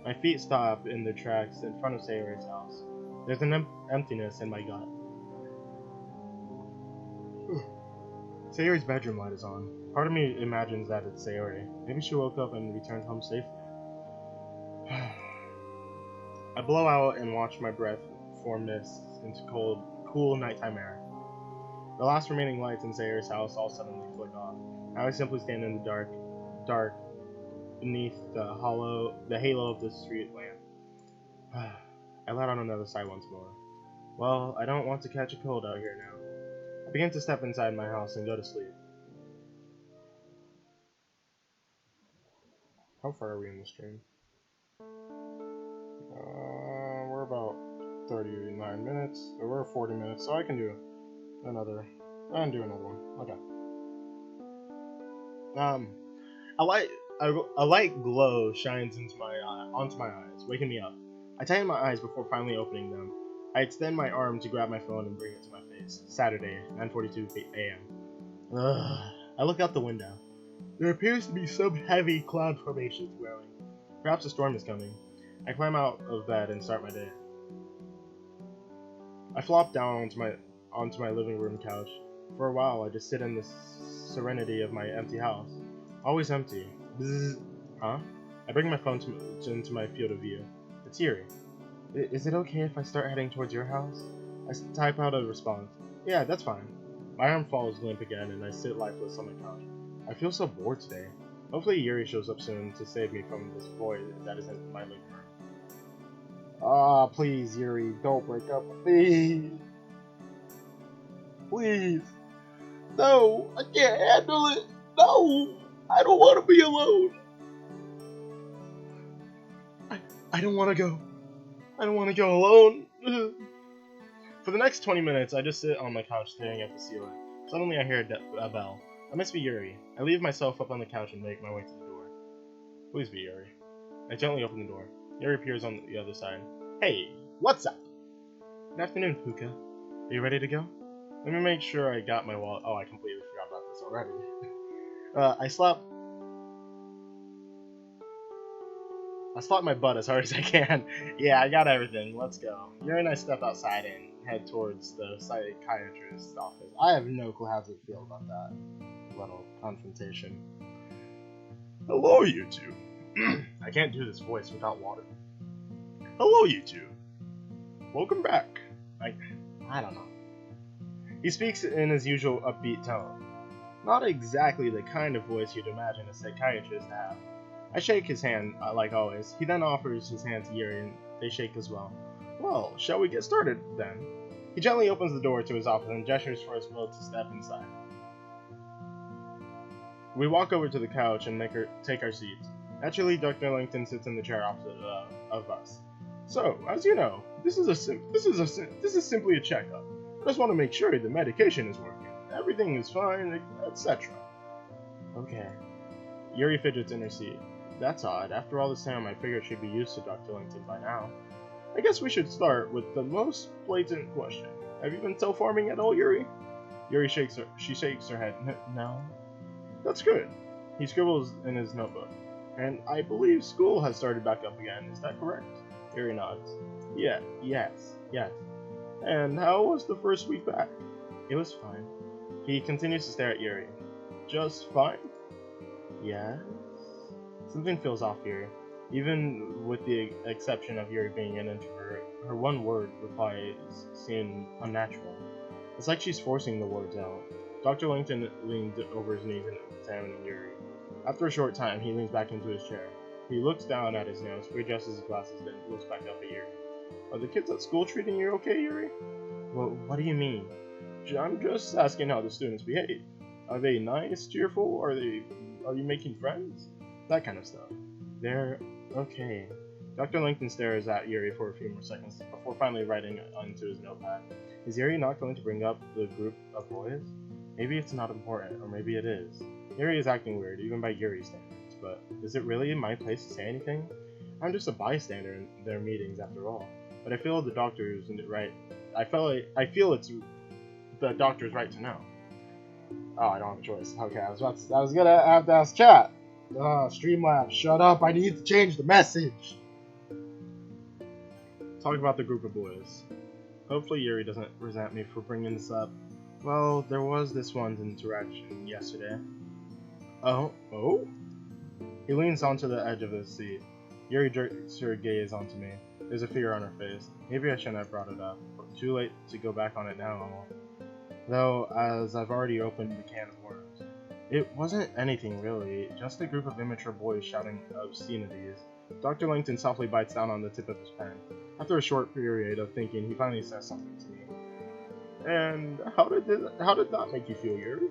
My feet stop in their tracks in front of Sayori's house. There's an emptiness in my gut. Sayori's bedroom light is on. Part of me imagines that it's Sayori. Maybe she woke up and returned home safely. I blow out and watch my breath form mists into cool nighttime air. The last remaining lights in Sayori's house all suddenly flick off. I simply stand in the dark, beneath the halo of the street lamp. I let on another sigh once more. Well, I don't want to catch a cold out here now. I begin to step inside my house and go to sleep. How far are we in the stream? We're about 39 minutes, or we're 40 minutes, so I can do another one. Okay. A light glow shines onto my eyes, waking me up. I tighten my eyes before finally opening them. I extend my arm to grab my phone and bring it to my face. Saturday, 9:42 a.m. I look out the window. There appears to be some heavy cloud formation swirling. Perhaps a storm is coming. I climb out of bed and start my day. I flop down onto my living room couch. For a while, I just sit in the serenity of my empty house. Always empty. Bzzz. Huh? I bring my phone into my field of view. It's Yuri. Is it okay if I start heading towards your house? I type out a response. Yeah, that's fine. My arm falls limp again, and I sit lifeless on my couch. I feel so bored today. Hopefully Yuri shows up soon to save me from this void that is in my living room. Please, Yuri, don't break up with me. Please. No, I can't handle it. No, I don't want to be alone. I don't want to go. I don't want to go alone. For the next 20 minutes, I just sit on my couch staring at the ceiling. Suddenly, I hear a bell. I must be Yuri. I leave myself up on the couch and make my way to the door. Please be Yuri. I gently open the door. Yuri appears on the other side. Hey, what's up? Good afternoon, Puka. Are you ready to go? Let me make sure I got my wallet. Oh, I completely forgot about this already. I slap my butt as hard as I can. Yeah, I got everything. Let's go. Yuri and I step outside and head towards the psychiatrist's office. I have no clue how to feel about that little confrontation. Hello, you two. I can't do this voice without water. Hello, you two. Welcome back. I don't know. He speaks in his usual upbeat tone. Not exactly the kind of voice you'd imagine a psychiatrist to have. I shake his hand, like always. He then offers his hand to Yuri, and they shake as well. Well, shall we get started, then? He gently opens the door to his office and gestures for us both to step inside. We walk over to the couch and take our seats. Naturally, Dr. Langton sits in the chair opposite of us. So, as you know, this is simply a checkup. I just want to make sure the medication is working, everything is fine, etc. Okay. Yuri fidgets in her seat. That's odd. After all this time, I figured she'd be used to Dr. Langton by now. I guess we should start with the most blatant question. Have you been self-harming at all, Yuri? She shakes her head. No. That's good. He scribbles in his notebook. And I believe school has started back up again. Is that correct? Yuri nods. Yes. And how was the first week back? It was fine. He continues to stare at Yuri. Just fine? Yes. Something feels off here. Even with the exception of Yuri being an introvert, her one-word replies seem unnatural. It's like she's forcing the words out. Dr. Langton leans over his knees and examining Yuri. After a short time, he leans back into his chair. He looks down at his nose, readjusts his glasses, then looks back up at Yuri. Are the kids at school treating you okay, Yuri? Well, what do you mean? I'm just asking how the students behave. Are they nice, cheerful? Are you making friends? That kind of stuff. They're okay. Dr. Langton stares at Yuri for a few more seconds before finally writing onto his notepad. Is Yuri not going to bring up the group of boys? Maybe it's not important, or maybe it is. Yuri is acting weird, even by Yuri's standards, but is it really my place to say anything? I'm just a bystander in their meetings after all. But I feel the doctor's right. I feel it's the doctor's right to know. Oh, I don't have a choice. Okay, I was gonna have to ask chat. Streamlabs, shut up! I need to change the message. Talk about the group of boys. Hopefully Yuri doesn't resent me for bringing this up. Well, there was this one interaction yesterday. Oh? He leans onto the edge of his seat. Yuri jerks her gaze onto me. There's a fear on her face. Maybe I shouldn't have brought it up. But too late to go back on it now. Though, as I've already opened the can of worms. It wasn't anything really, just a group of immature boys shouting obscenities. Dr. Langton softly bites down on the tip of his pen. After a short period of thinking, he finally says something to me. And how did that make you feel, Yuri?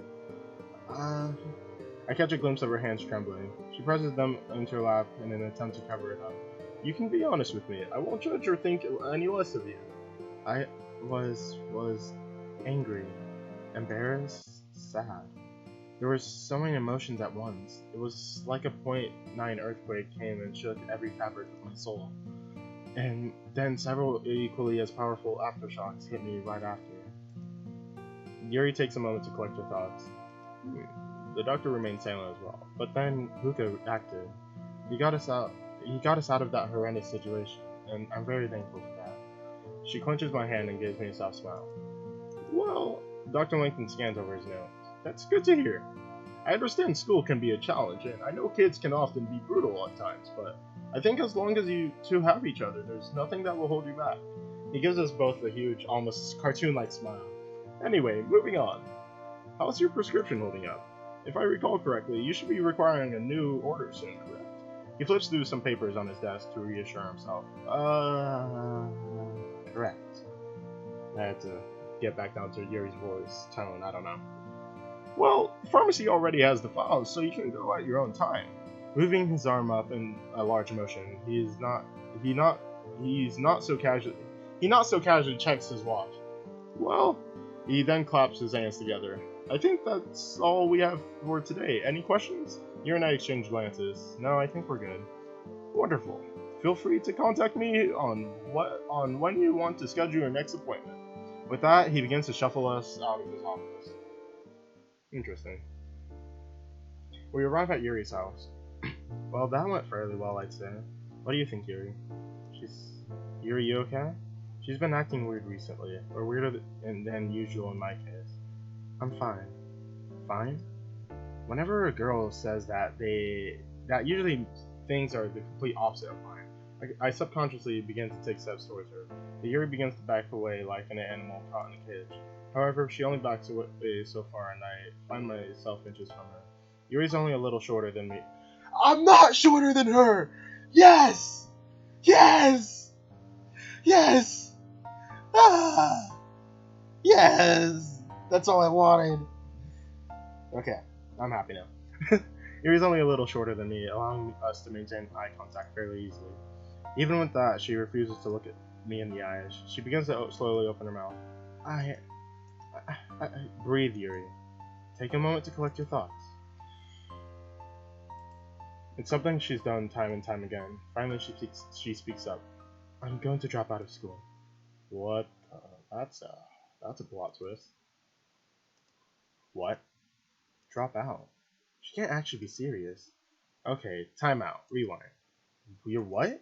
I catch a glimpse of her hands trembling. She presses them into her lap in an attempt to cover it up. You can be honest with me. I won't judge or think any less of you. I was angry, embarrassed, sad. There were so many emotions at once. It was like a .9 earthquake came and shook every fabric of my soul. And then several equally as powerful aftershocks hit me right after. Yuri takes a moment to collect her thoughts. The doctor remained silent as well, but then Puka acted. He got us out of that horrendous situation, and I'm very thankful for that. She clenches my hand and gives me a soft smile. Well, Dr. Langton scans over his notes. That's good to hear. I understand school can be a challenge, and I know kids can often be brutal at times, but I think as long as you two have each other, there's nothing that will hold you back. He gives us both a huge, almost cartoon-like smile. Anyway, moving on. How's your prescription holding up? If I recall correctly, you should be requiring a new order soon, correct? He flips through some papers on his desk to reassure himself. Correct. I had to get back down to Yuri's voice, tone, I don't know. Well, the pharmacy already has the files, so you can go at your own time. Moving his arm up in a large motion, he not so casually checks his watch. Well, he then claps his hands together. I think that's all we have for today. Any questions? You and I exchange glances. No, I think we're good. Wonderful. Feel free to contact me on when you want to schedule your next appointment. With that, he begins to shuffle us out of his office. Interesting. We arrive at Yuri's house. Well, that went fairly well, I'd say. What do you think, Yuri? Yuri, you okay? She's been acting weird recently, or weirder than usual in my case. I'm fine. Fine? Whenever a girl says that, usually things are the complete opposite of mine. I subconsciously begin to take steps towards her. But Yuri begins to back away like an animal caught in a cage. However, she only backs away so far, and I find myself inches from her. Yuri's only a little shorter than me. I'm not shorter than her! Yes! Yes! Yes! Ah! Yes! That's all I wanted. Okay, I'm happy now. Yuri's only a little shorter than me, allowing us to maintain eye contact fairly easily. Even with that, she refuses to look at me in the eyes. She begins to slowly open her mouth. I breathe, Yuri. Take a moment to collect your thoughts. It's something she's done time and time again. Finally, she speaks up. I'm going to drop out of school. What? That's a plot twist. What? Drop out? She can't actually be serious. Okay, time out. Rewind. You're what?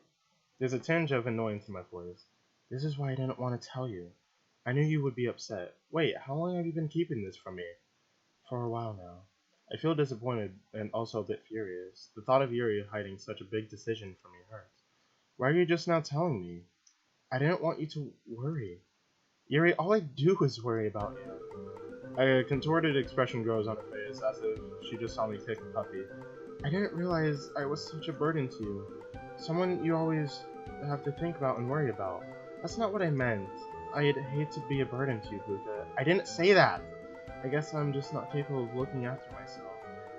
There's a tinge of annoyance in my voice. This is why I didn't want to tell you. I knew you would be upset. Wait, how long have you been keeping this from me? For a while now. I feel disappointed and also a bit furious. The thought of Yuri hiding such a big decision from me hurts. Why are you just now telling me? I didn't want you to worry. Yuri, all I do is worry about you. A contorted expression grows on her face, as if she just saw me kick a puppy. I didn't realize I was such a burden to you. Someone you always have to think about and worry about. That's not what I meant. I'd hate to be a burden to you, Puka. I didn't say that! I guess I'm just not capable of looking after myself.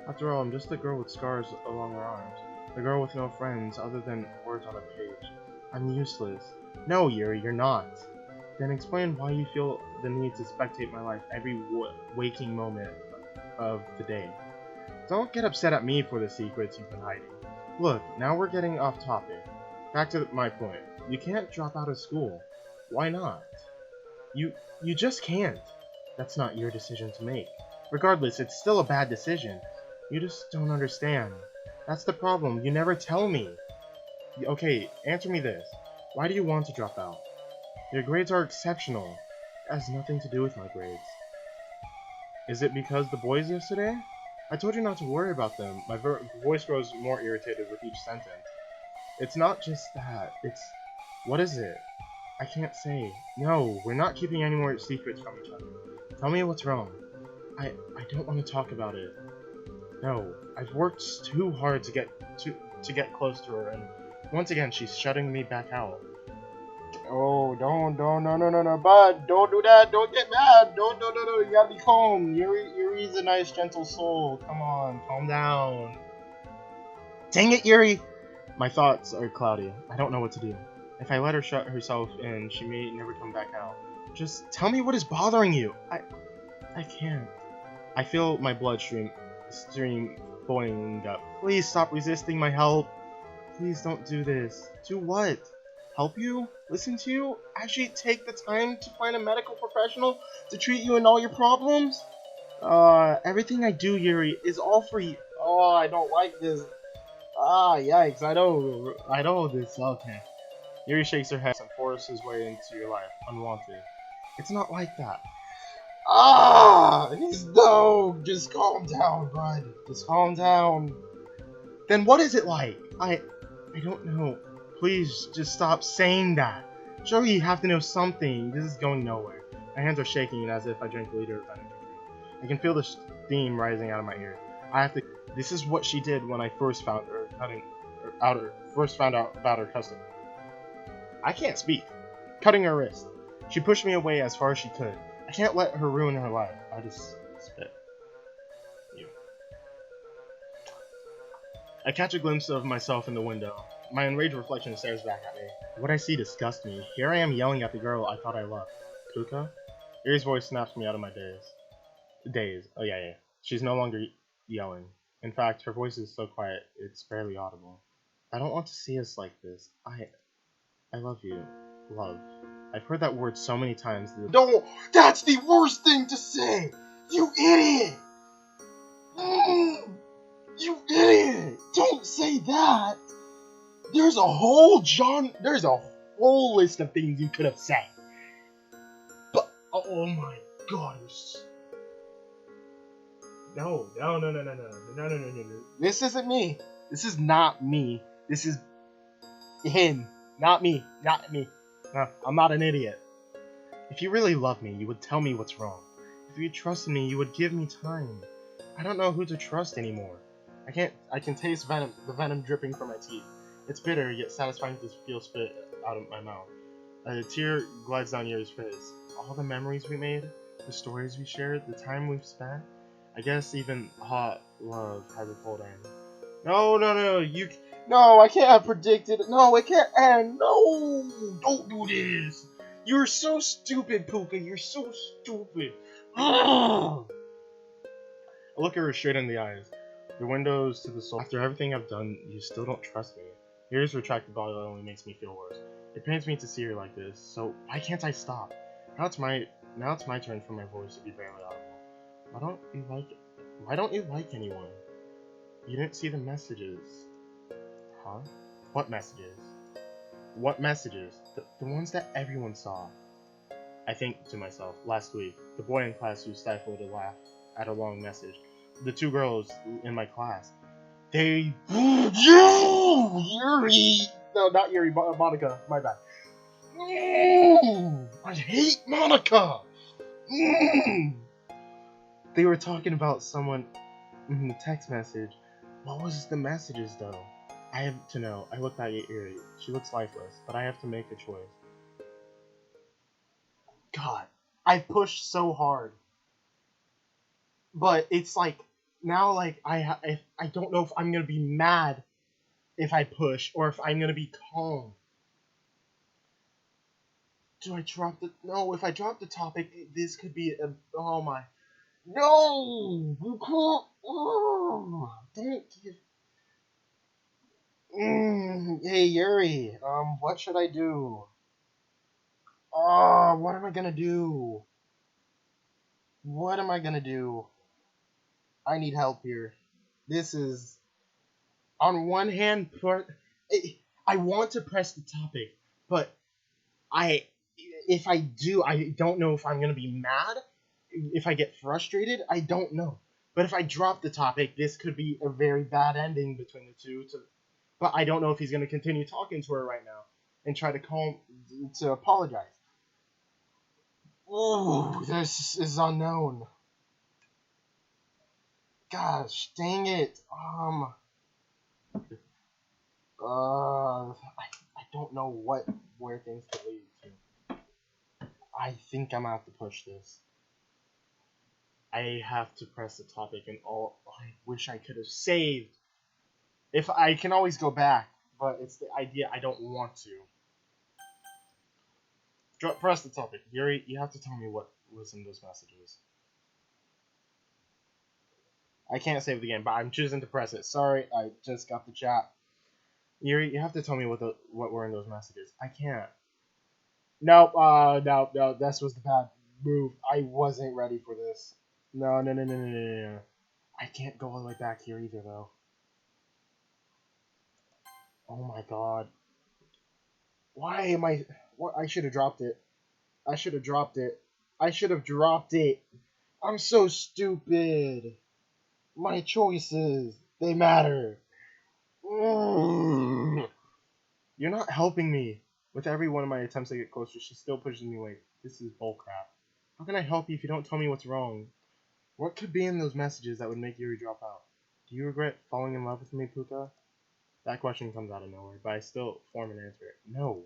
After all, I'm just a girl with scars along her arms. A girl with no friends other than words on a page. I'm useless. No, Yuri, you're not. Then explain why you feel the need to spectate my life every waking moment of the day. Don't get upset at me for the secrets you've been hiding. Look, now we're getting off topic. Back to my point. You can't drop out of school. Why not? You just can't. That's not your decision to make. Regardless, it's still a bad decision. You just don't understand. That's the problem. You never tell me. Okay, answer me this. Why do you want to drop out? Your grades are exceptional. It has nothing to do with my grades. Is it because the boys yesterday? I told you not to worry about them. My voice grows more irritated with each sentence. It's not just that. It's... What is it? I can't say. No, we're not keeping any more secrets from each other. Tell me what's wrong. I don't want to talk about it. No, I've worked too hard to get close to her, and once again she's shutting me back out. Oh, no, bud, don't do that, don't get mad, no, you gotta be calm. Yuri's a nice, gentle soul. Come on, calm down. Dang it, Yuri! My thoughts are cloudy. I don't know what to do. If I let her shut herself in, she may never come back out. Just tell me what is bothering you. I can't. I feel my bloodstream boiling up. Please stop resisting my help. Please don't do this. Do what? Help you? Listen to you? Actually take the time to find a medical professional to treat you and all your problems? Everything I do, Yuri, is all for you. Oh, I don't like this. Ah, yikes, I know this. Okay. Yuri shakes her head and forces his way into your life, unwanted. It's not like that. No, just calm down, bud. Just calm down. Then what is it like? I don't know. Please, just stop saying that. Surely you have to know something. This is going nowhere. My hands are shaking as if I drank a liter of energy drink. I can feel the steam rising out of my ears. This is what she did when I first found out about her cousin. I can't speak. Cutting her wrist. She pushed me away as far as she could. I can't let her ruin her life. I just spit. You. I catch a glimpse of myself in the window. My enraged reflection stares back at me. What I see disgusts me. Here I am yelling at the girl I thought I loved. Puka? Yuri's voice snaps me out of my daze. Oh yeah. She's no longer yelling. In fact, her voice is so quiet, it's barely audible. I don't want to see us like this. I love you. Love. I've heard that word so many times. No! That's the worst thing to say! You idiot! You idiot! Don't say that! There's a whole list of things you could have said. But, oh my god. No. This isn't me. This is not me. This is him. Not me. No, I'm not an idiot. If you really loved me, you would tell me what's wrong. If you trusted me, you would give me time. I don't know who to trust anymore. I can taste the venom dripping from my teeth. It's bitter, yet satisfying to feel spit out of my mouth. A tear glides down Yuri's face. All the memories we made, the stories we shared, the time we've spent. I guess even hot love has a cold end. No, no, I can't have predicted. No, it can't end. No, don't do this. You're so stupid, Puka. You're so stupid. Ugh. I look her straight in the eyes. The windows to the soul. After everything I've done, you still don't trust me. Yuri's retracted body only makes me feel worse. It pains me to see her like this, so why can't I stop? Now it's my turn for my voice to be barely audible. Why don't you like anyone? You didn't see the messages. Huh? What messages? What messages? The ones that everyone saw. I think to myself, last week, the boy in class who stifled a laugh at a long message. The two girls in my class. They... Yuri! No, not Yuri, Monica. My bad. I hate Monica! They were talking about someone in the text message. What was the messages, though? I have to know. I looked at Yuri. She looks lifeless, but I have to make a choice. God, I pushed so hard. But it's like, now like, I don't know if I'm gonna be mad if I push, or if I'm gonna be calm. Do I drop the... No, if I drop the topic, this could be a... Oh my... No! You can't... Oh, don't give... Hey, Yuri, what should I do? Oh, what am I gonna do? What am I gonna do? I need help here. This is... On one hand, I want to press the topic, but if I do, I don't know if I'm gonna be mad. If I get frustrated, I don't know. But if I drop the topic, this could be a very bad ending between the two. But I don't know if he's gonna continue talking to her right now and try to apologize. Oh, this is unknown. Gosh, dang it. I don't know where things could lead to. I think I'm gonna have to push this. I have to press the topic, and I wish I could have saved. If I can always go back, but it's the idea I don't want to. Press the topic. Yuri, you have to tell me what was in those messages. I can't save the game, but I'm choosing to press it. Sorry, I just got the chat. Yuri, you have to tell me what were in those messages. I can't. Nope, no, this was the bad move. I wasn't ready for this. No. I can't go all the way back here either, though. Oh my god. Why am I... What? I should have dropped it. I should have dropped it. I'm so stupid. My choices, they matter. You're not helping me. With every one of my attempts to get closer, she still pushes me away. This is bullcrap. How can I help you if you don't tell me what's wrong? What could be in those messages that would make Yuri drop out? Do you regret falling in love with me, Puka? That question comes out of nowhere, but I still form an answer. No.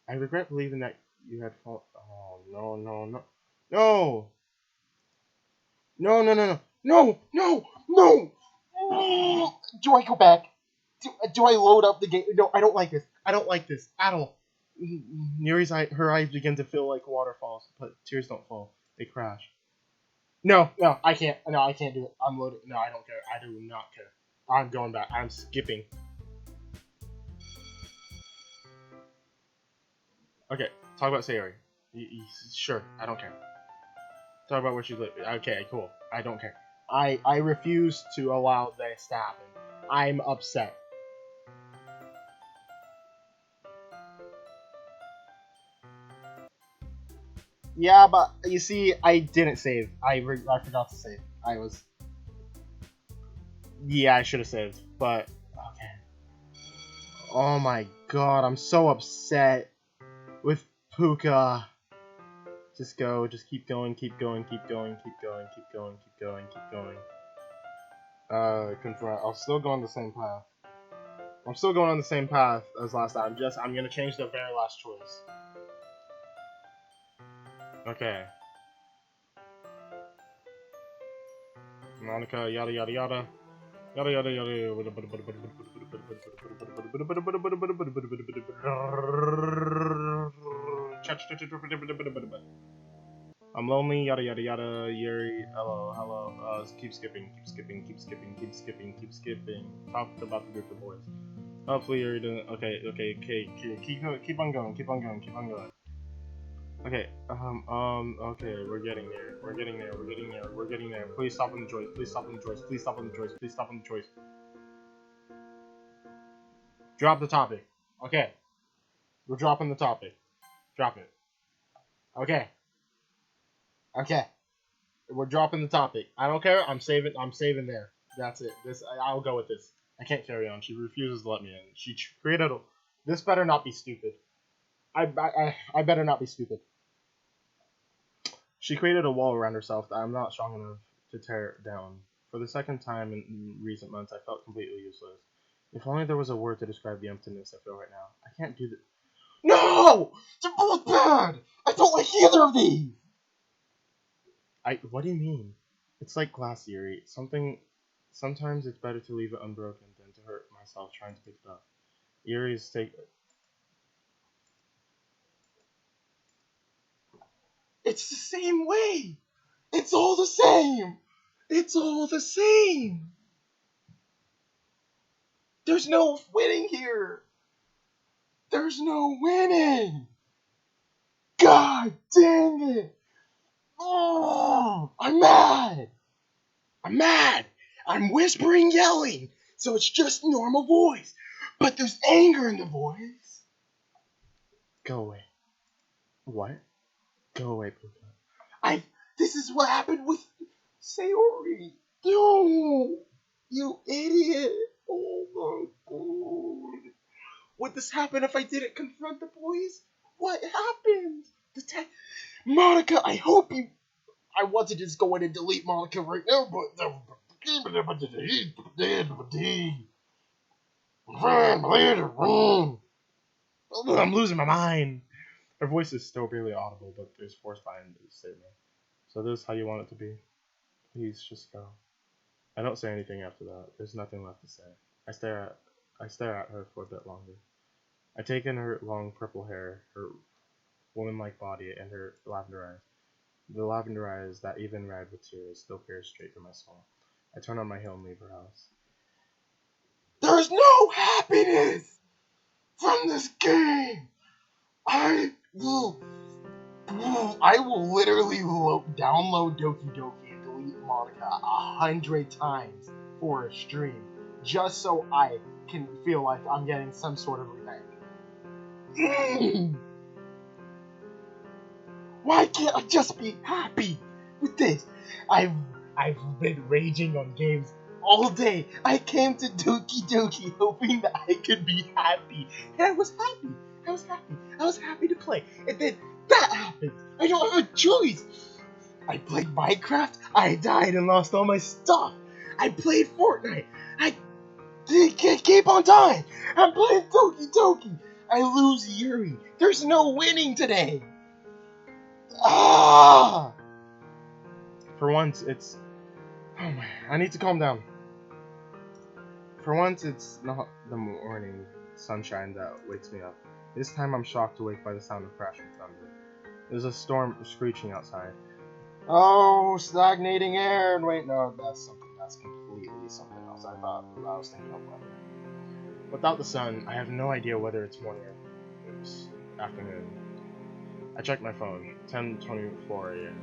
I regret believing that you had fallen... Oh, no. No! Do I go back? Do I load up the game? No, I don't like this. I don't like this at all. Yuri's her eyes begin to fill like waterfalls, but tears don't fall. They crash. No, I can't. No, I can't do it. I'm loaded. No, I don't care. I do not care. I'm going back. I'm skipping. Okay, talk about Sayori. Sure, I don't care. Talk about where she lives. Okay, cool. I don't care. I refuse to allow this to happen. I'm upset. Yeah, but you see, I didn't save. I forgot to save. Yeah, I should have saved, but okay. Oh my god, I'm so upset with Puka. Just go. Just keep going. Keep going. Keep going. Keep going. Keep going. Keep going. Keep going. Confront. I'll still go on the same path. I'm still going on the same path as last time. I'm gonna change the very last choice. Okay. Monica, yada yada yada. Yada yada yada. I'm lonely, yada yada yada. Yuri, hello, hello. Keep skipping, keep skipping, keep skipping, keep skipping, keep skipping. Talked about the group of boys. Hopefully you're doing okay. Keep on going, keep on going, keep on going. Okay, okay, we're getting there. We're getting there. We're getting there. We're getting there. Please stop on the choice. Please stop on the choice. Please stop on the choice. Please stop on the choice. Drop the topic. Okay. We're dropping the topic. Drop it. Okay. Okay. We're dropping the topic. I don't care. I'm saving there. That's it. I'll go with this. I can't carry on. She refuses to let me in. She created a... This better not be stupid. I better not be stupid. She created a wall around herself that I'm not strong enough to tear down. For the second time in recent months, I felt completely useless. If only there was a word to describe the emptiness I feel right now. I can't do this. No! They're both bad! I don't like either of these! What do you mean? It's like glass theory. Sometimes it's better to leave it unbroken than to hurt myself trying to pick it up. Erie's take... It's the same way! It's all the same! It's all the same! There's no winning here! There's no winning! God dang it! Oh, I'm mad! I'm mad! I'm whispering, yelling, so it's just normal voice. But there's anger in the voice. Go away. What? Go away, Puka. This is what happened with Sayori. No! You idiot! Oh my god. Would this happen if I didn't confront the boys? What happened? Monica, I hope you... I want to just go in and delete Monica right now, but... I'm losing my mind. Her voice is still barely audible, but there's force behind the statement. So this is how you want it to be? Please just go. I don't say anything after that. There's nothing left to say. I stare at her for a bit longer. I take in her long purple hair, her woman-like body, and her lavender eyes. The lavender eyes that even red with tears still pierce straight through my soul. I turn on my heel and leave her house. There's no happiness from this game! I will literally download Doki Doki and delete Monica 100 times for a stream, just so I can feel like I'm getting some sort of revenge. Why can't I just be happy with this? I've been raging on games all day. I came to Doki Doki hoping that I could be happy, and I was happy. I was happy to play, and then that happened. I don't have a choice. I played Minecraft. I died and lost all my stuff. I played Fortnite. I can't keep on dying. I'm playing Doki Doki. I lose Yuri. There's no winning today. Ah! For once, it's... Oh man, I need to calm down. For once, it's not the morning sunshine that wakes me up. This time I'm shocked to wake by the sound of crashing thunder. There's a storm screeching outside. Oh, stagnating air! And wait, no, that's completely something else. I thought I was thinking of weather. Without the sun, I have no idea whether it's morning or it's afternoon. I check my phone, 10:24 a.m.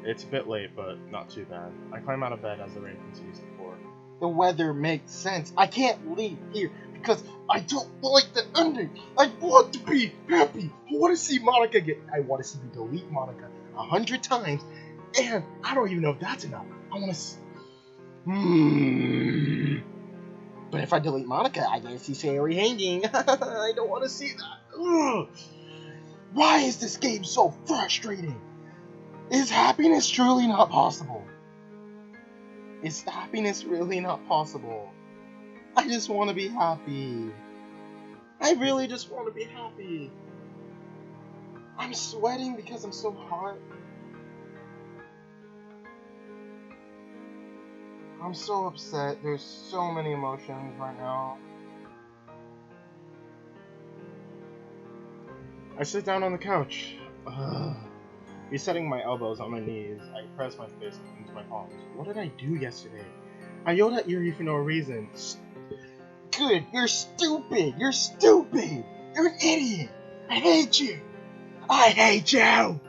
It's a bit late, but not too bad. I climb out of bed as the rain continues to pour. The weather makes sense. I can't leave here because I don't like the ending. I want to be happy. I want to see Monica I want to see me delete Monica 100 times, and I don't even know if that's enough. I want to But if I delete Monica, I gotta see Sayori hanging. I don't want to see that. Ugh. Why is this game so frustrating? Is happiness truly not possible? Is happiness really not possible? I just want to be happy. I really just want to be happy. I'm sweating because I'm so hot. I'm so upset. There's so many emotions right now. I sit down on the couch. Resetting my elbows on my knees, I press my face into my palms. What did I do yesterday? I yelled at Yuri for no reason. Good, you're stupid! You're stupid! You're an idiot! I hate you! I hate you!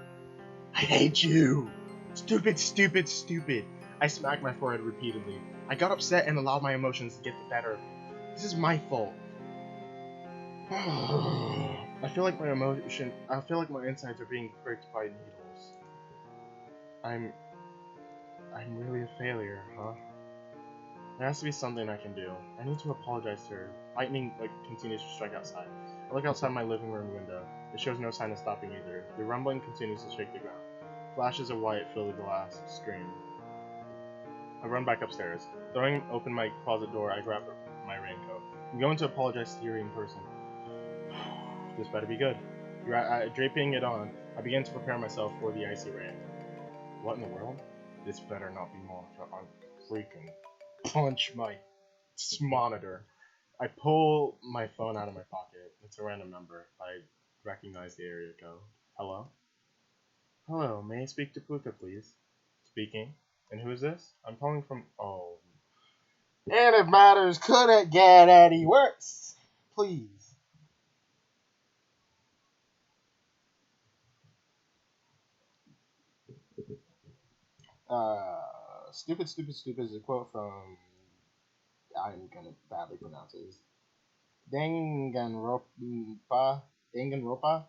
I hate you! Stupid, stupid, stupid. I smacked my forehead repeatedly. I got upset and allowed my emotions to get the better of me. This is my fault. I feel like my insides are being pricked by needles. I'm really a failure, huh? There has to be something I can do. I need to apologize to her. Lightning continues to strike outside. I look outside my living room window. It shows no sign of stopping either. The rumbling continues to shake the ground. Flashes of white fill the glass screen. I run back upstairs. Throwing open my closet door, I grab my raincoat. I'm going to apologize to Yuri in person. This better be good. Draping it on, I begin to prepare myself for the icy rain. What in the world? This better not be Monica. I'm freaking punch my monitor. I pull my phone out of my pocket. It's a random number. I recognize the area code. Hello? Hello, may I speak to Puka, please? Speaking. And who is this? I'm calling from... Oh. And if matters couldn't get any worse, please. Stupid, stupid, stupid is a quote from... I'm gonna badly pronounce it. Danganronpa? Danganronpa?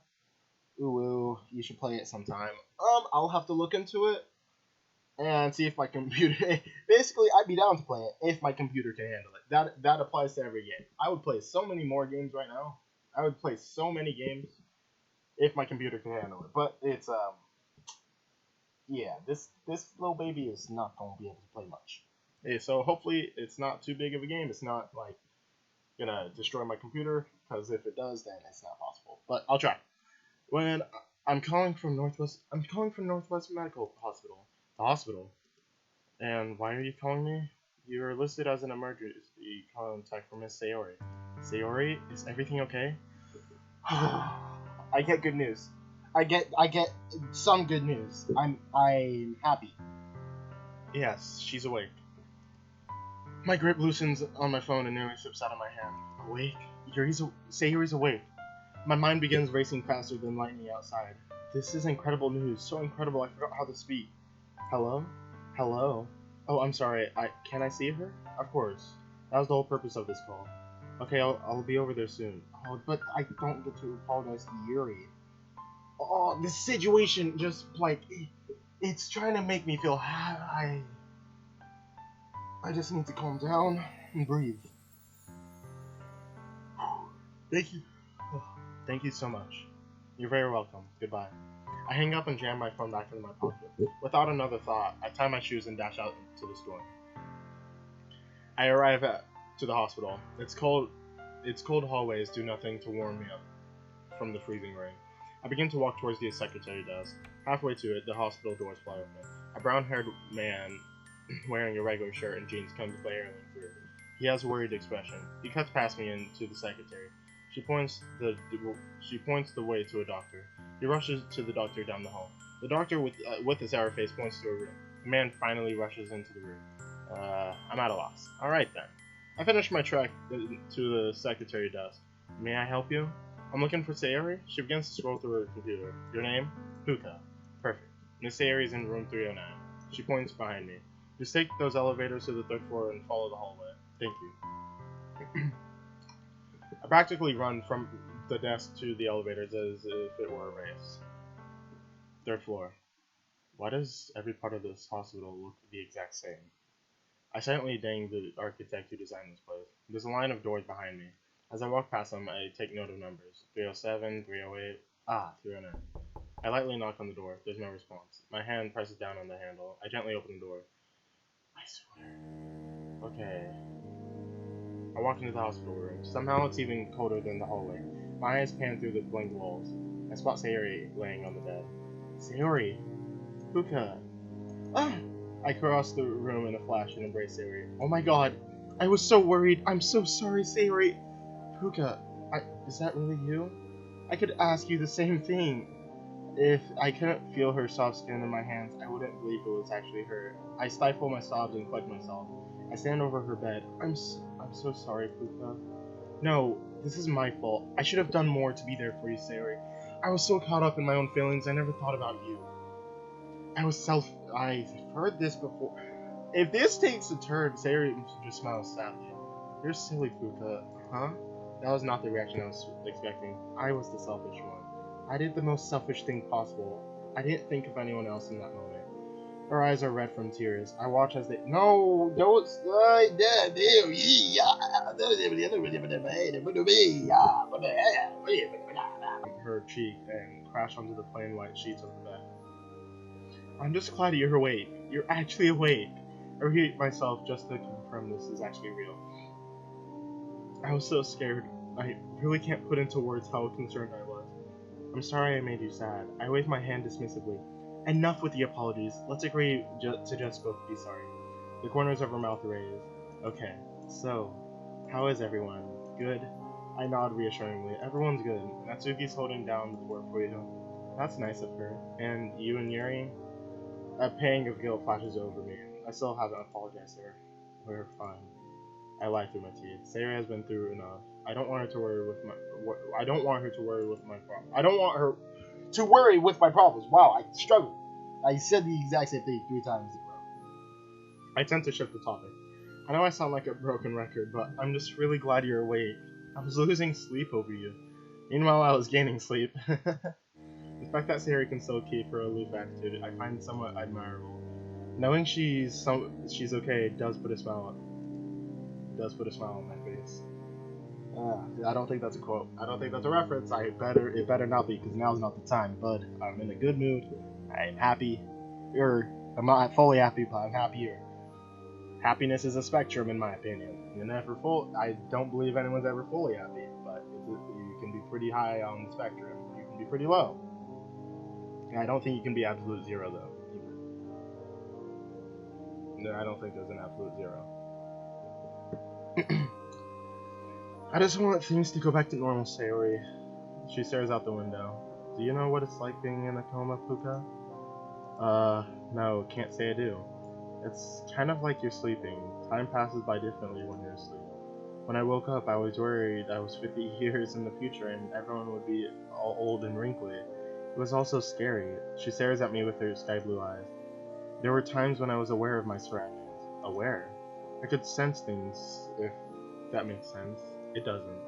Ooh, you should play it sometime. I'll have to look into it and see if my computer. Basically, I'd be down to play it if my computer can handle it. That applies to every game. I would play so many more games right now. I would play so many games if my computer can handle it. But it's yeah, this little baby is not gonna be able to play much. Yeah, so hopefully it's not too big of a game. It's not like gonna destroy my computer, because if it does, then it's not possible. But I'll try. When I'm calling from Northwest Medical Hospital. The hospital. And why are you calling me? You're listed as an emergency contact for Miss Sayori. Sayori, is everything okay? I get good news. I get some good news. I'm happy. Yes, she's awake. My grip loosens on my phone and nearly slips out of my hand. Awake? Sayori's awake. My mind begins racing faster than lightning outside. This is incredible news. So incredible I forgot how to speak. Hello? Hello? Oh, I'm sorry. Can I see her? Of course. That was the whole purpose of this call. Okay, I'll be over there soon. Oh, but I don't get to apologize to Yuri. Oh, this situation just it's trying to make me feel I just need to calm down and breathe. Thank you. Thank you so much. You're very welcome. Goodbye. I hang up and jam my phone back into my pocket. Without another thought, I tie my shoes and dash out to the store. I arrive to the hospital. Its cold hallways do nothing to warm me up from the freezing rain. I begin to walk towards the secretary desk. Halfway to it, the hospital doors fly open. A brown-haired man wearing a regular shirt and jeans comes barreling through. He has a worried expression. He cuts past me and to the secretary. She points the way to a doctor. He rushes to the doctor down the hall. The doctor, with a sour face, points to a room. The man finally rushes into the room. I'm at a loss. All right then. I finish my trek to the secretary desk. May I help you? I'm looking for Sayori. She begins to scroll through her computer. Your name? Puka. Perfect. Miss Sayori's in room 309. She points behind me. Just take those elevators to the third floor and follow the hallway. Thank you. I practically run from the desk to the elevators as if it were a race. Third floor. Why does every part of this hospital look the exact same? I silently thank the architect who designed this place. There's a line of doors behind me. As I walk past them, I take note of numbers. 307, 308, 309. I lightly knock on the door. There's no response. My hand presses down on the handle. I gently open the door. I swear. Okay. I walk into the hospital room. Somehow it's even colder than the hallway. My eyes pan through the blank walls. I spot Sayori laying on the bed. Sayori! Puka! Ah! I cross the room in a flash and embrace Sayori. Oh my god! I was so worried! I'm so sorry, Sayori! Puka, is that really you? I could ask you the same thing. If I couldn't feel her soft skin in my hands, I wouldn't believe it was actually her. I stifle my sobs and collect myself. I stand over her bed. I'm so sorry, Puka. No, this is my fault. I should have done more to be there for you, Sayori. I was so caught up in my own feelings, I never thought about you. I've heard this before. If this takes a turn, Sayori just smiles sadly. You're silly, Puka. Huh? That was not the reaction I was expecting. I was the selfish one. I did the most selfish thing possible. I didn't think of anyone else in that moment. Her eyes are red from tears. I watch as they— No, don't slide that. Her cheek and crash onto the plain white sheets of the bed. I'm just glad you're awake. You're actually awake. I repeat myself just to confirm this is actually real. I was so scared. I really can't put into words how concerned I was. I'm sorry I made you sad. I waved my hand dismissively. Enough with the apologies. Let's agree to just both be sorry. The corners of her mouth raised. Okay, so, how is everyone? Good? I nod reassuringly. Everyone's good. Natsuki's holding down the fort for you. That's nice of her. And you and Yuri? A pang of guilt flashes over me. I still haven't apologized to her. We're fine. I lie through my teeth. Sayori has been through enough. I don't want her to worry with my problems. Wow, I struggled. I said the exact same thing 3 times in a row. I tend to shift the topic. I know I sound like a broken record, but I'm just really glad you're awake. I was losing sleep over you. Meanwhile, I was gaining sleep. The fact that Sayori can still keep her aloof attitude, I find somewhat admirable. Knowing she's okay does put a smile on my face. I don't think that's a quote. I don't think that's a reference. It better not be, because now's not the time. But I'm in a good mood. I'm happy. I'm not fully happy, but I'm happier. Happiness is a spectrum, in my opinion. I don't believe anyone's ever fully happy, but you can be pretty high on the spectrum. You can be pretty low. And I don't think you can be absolute zero, though. No, I don't think there's an absolute zero. I just want things to go back to normal, Sayori. She stares out the window. Do you know what it's like being in a coma, Puka? No, can't say I do. It's kind of like you're sleeping. Time passes by differently when you're asleep. When I woke up, I was worried I was 50 years in the future and everyone would be all old and wrinkly. It was also scary. She stares at me with her sky blue eyes. There were times when I was aware of my surroundings. Aware? I could sense things, if that makes sense. It doesn't.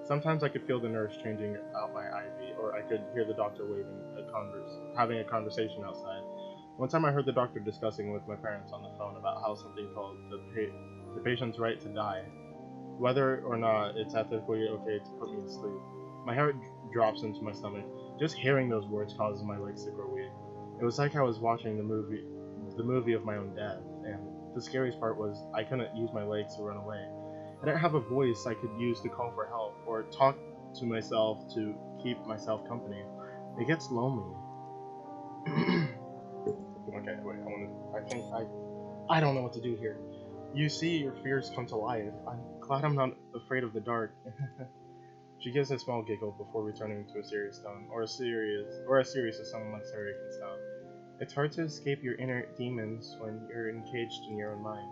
Sometimes I could feel the nurse changing out my IV, or I could hear the doctor having a conversation outside. One time I heard the doctor discussing with my parents on the phone about how something called the patient's right to die. Whether or not it's ethically okay to put me to sleep. My heart drops into my stomach. Just hearing those words causes my legs to grow weak. It was like I was watching the movie of my own death, and the scariest part was I couldn't use my legs to run away. I didn't have a voice I could use to call for help, or talk to myself to keep myself company. It gets lonely. Okay, wait, I don't know what to do here. You see your fears come to life. I'm glad I'm not afraid of the dark. She gives a small giggle before returning to a serious tone, or as serious as someone like Sayori can sound. It's hard to escape your inner demons when you're encaged in your own mind.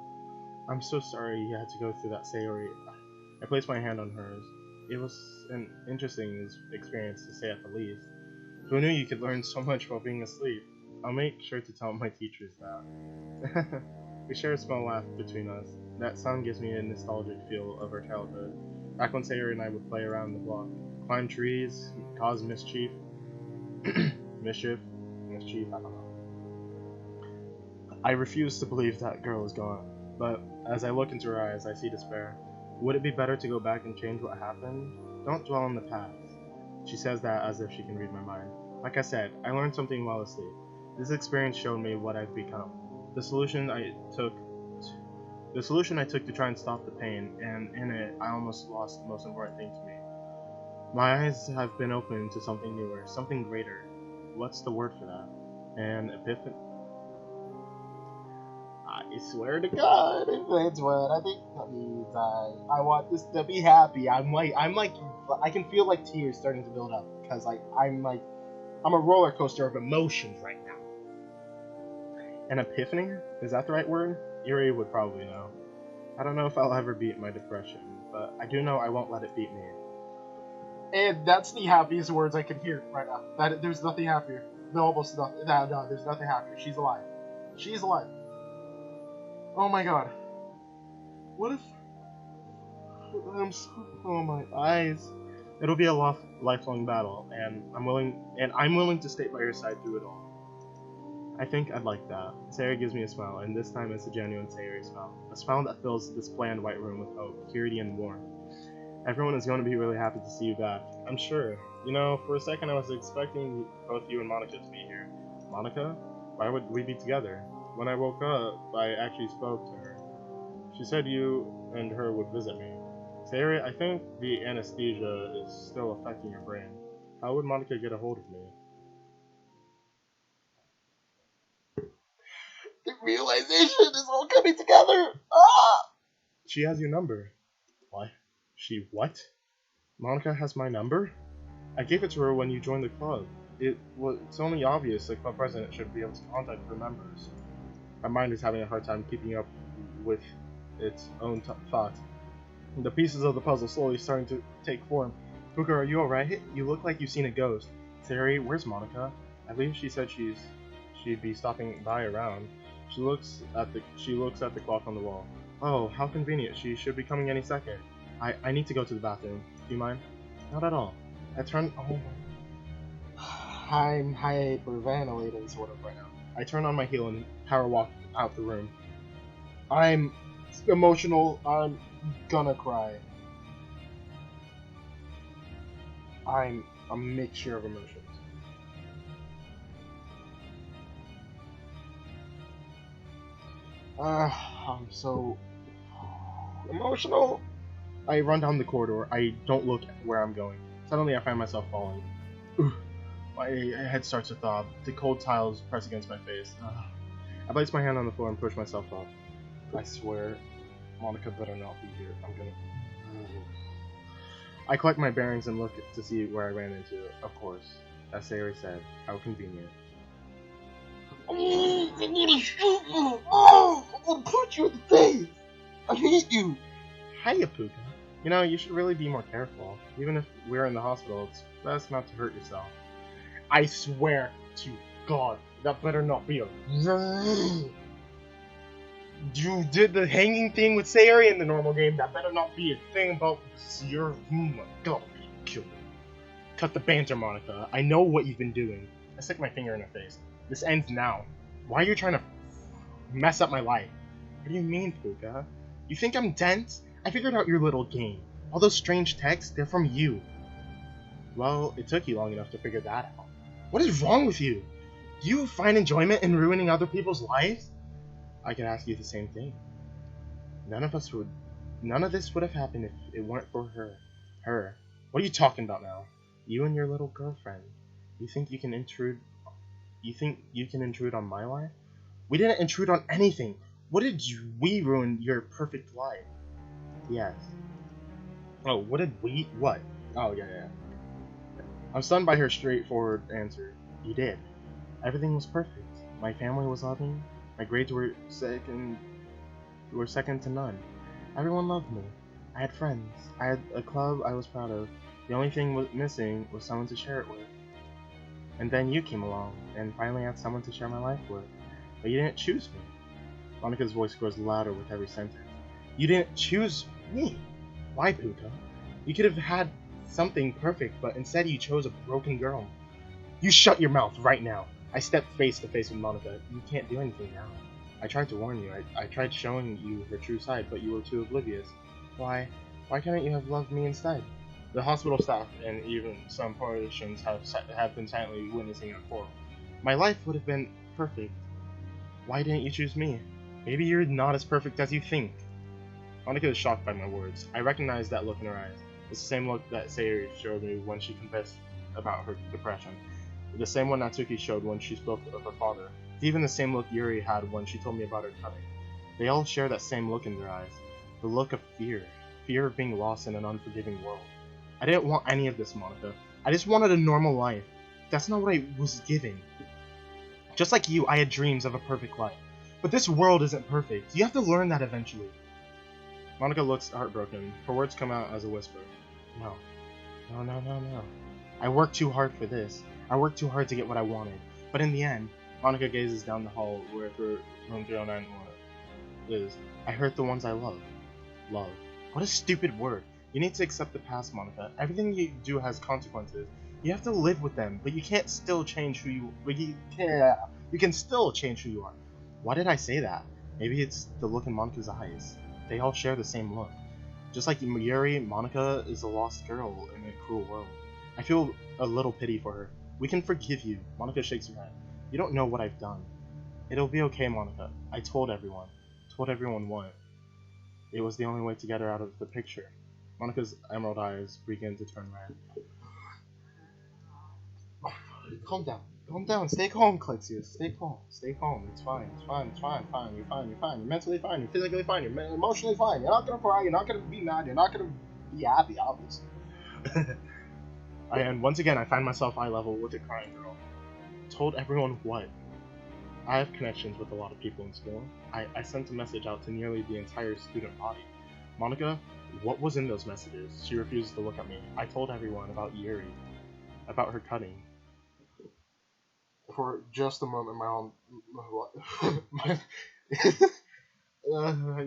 I'm so sorry you had to go through that, Sayori. I placed my hand on hers. It was an interesting experience, to say at the least. Who knew you could learn so much while being asleep? I'll make sure to tell my teachers that. We share a small laugh between us. That sound gives me a nostalgic feel of our childhood. Back when Sayori and I would play around the block, climb trees, cause mischief. Mischief, I don't know. I refuse to believe that girl is gone, but as I look into her eyes, I see despair. Would it be better to go back and change what happened? Don't dwell on the past. She says that as if she can read my mind. Like I said, I learned something while asleep. This experience showed me what I've become. The solution I took to try and stop the pain, and in it, I almost lost the most important thing to me. My eyes have been opened to something newer, something greater. What's the word for that? An epiphany? I swear to God, if that's what I think that means, I want this to be happy. I'm like, I can feel like tears starting to build up because I'm a roller coaster of emotions right now. An epiphany? Is that the right word? Yuri would probably know. I don't know if I'll ever beat my depression, but I do know I won't let it beat me. And that's the happiest words I can hear right now. There's nothing happier. No, almost nothing. No, there's nothing happier. She's alive. She's alive. Oh my God. What if... Oh my eyes. It'll be a lifelong battle, and I'm willing to stay by your side through it all. I think I'd like that. Sayori gives me a smile, and this time it's a genuine Sayori smile. A smile that fills this bland white room with hope, purity, and warmth. Everyone is going to be really happy to see you back. I'm sure. You know, for a second I was expecting both you and Monica to be here. Monica? Why would we be together? When I woke up, I actually spoke to her. She said you and her would visit me. Sayori, I think the anesthesia is still affecting your brain. How would Monica get a hold of me? The realization is all coming together! Ah! She has your number. What? She what? Monica has my number? I gave it to her when you joined the club. It's only obvious the club president should be able to contact her members. My mind is having a hard time keeping up with its own thoughts. The pieces of the puzzle slowly starting to take form. Puka, are you alright? You look like you've seen a ghost. Sayori, where's Monica? I believe she said she'd be stopping by around. She looks at the clock on the wall. Oh, how convenient. She should be coming any second. I need to go to the bathroom. Do you mind? Not at all. I'm hyperventilating sort of right now. I turn on my heel and power walk out the room. I'm emotional. I'm gonna cry. I'm a mixture of emotions. I'm so emotional. I run down the corridor. I don't look where I'm going. Suddenly, I find myself falling. My head starts to throb. The cold tiles press against my face. I place my hand on the floor and push myself up. I swear, Monica better not be here. I'm gonna... I collect my bearings and look to see where I ran into. Of course, as Sayori said, how convenient. Oh, I'm gonna shoot you! Oh, I'm gonna punch you in the face! I hate you! Hiya, Puka. You know, you should really be more careful. Even if we're in the hospital, it's best not to hurt yourself. I swear to God, that better not be a... You did the hanging thing with Sayori in the normal game, that better not be a thing about your... Oh my God, kill me. Cut the banter, Monica. I know what you've been doing. I stick my finger in her face. This ends now. Why are you trying to mess up my life? What do you mean, Puka? You think I'm dense? I figured out your little game. All those strange texts, they're from you. Well, it took you long enough to figure that out. What is wrong with you? Do you find enjoyment in ruining other people's lives? I could ask you the same thing. None of this would have happened if it weren't for her. Her. What are you talking about now? You and your little girlfriend. You think you can intrude on my life? We didn't intrude on anything. What did we ruin your perfect life? Yes. Oh, what did we? What? Oh, yeah. I'm stunned by her straightforward answer. You did. Everything was perfect. My family was loving. My grades were second to none. Everyone loved me. I had friends. I had a club I was proud of. The only thing missing was someone to share it with. And then you came along, and finally had someone to share my life with. But you didn't choose me. Monica's voice grows louder with every sentence. You didn't choose me. Why, Puka? You could have had something perfect, but instead you chose a broken girl. You shut your mouth right now. I stepped face to face with Monica. You can't do anything now. I tried to warn you. I tried showing you her true side, but you were too oblivious. Why couldn't you have loved me instead? The hospital staff and even some politicians have been silently witnessing our quarrel. My life would have been perfect. Why didn't you choose me? Maybe you're not as perfect as you think. Monica is shocked by my words. I recognize that look in her eyes. It's the same look that Sayori showed me when she confessed about her depression. The same one Natsuki showed when she spoke of her father. It's even the same look Yuri had when she told me about her cutting. They all share that same look in their eyes. The look of fear. Fear of being lost in an unforgiving world. I didn't want any of this, Monica. I just wanted a normal life. That's not what I was given. Just like you, I had dreams of a perfect life. But this world isn't perfect. You have to learn that eventually. Monica looks heartbroken. Her words come out as a whisper. No. No, no, no, no. I worked too hard for this. I worked too hard to get what I wanted. But in the end, Monica gazes down the hall where room 309 is. I hurt the ones I love. Love. What a stupid word. You need to accept the past, Monica. Everything you do has consequences. You have to live with them, but you can't still change who you... You can still change who you are. Why did I say that? Maybe it's the look in Monica's eyes. They all share the same look. Just like Yuri, Monica is a lost girl in a cruel world. I feel a little pity for her. We can forgive you. Monica shakes her head. You don't know what I've done. It'll be okay, Monica. I told everyone. Told everyone what. It was the only way to get her out of the picture. Monica's emerald eyes begin to turn red. Calm down. Calm down. Stay calm, Clexius. Stay calm. Stay calm. It's fine. It's fine. It's fine. Fine. You're fine. You're fine. You're mentally fine. You're physically fine. You're emotionally fine. You're not gonna cry. You're not gonna be mad. You're not gonna be happy, obviously. And once again, I find myself eye level with a crying girl. Told everyone what? I have connections with a lot of people in school. I sent a message out to nearly the entire student body. Monica, what was in those messages? She refuses to look at me. I told everyone about Yuri. About her cutting. For just a moment,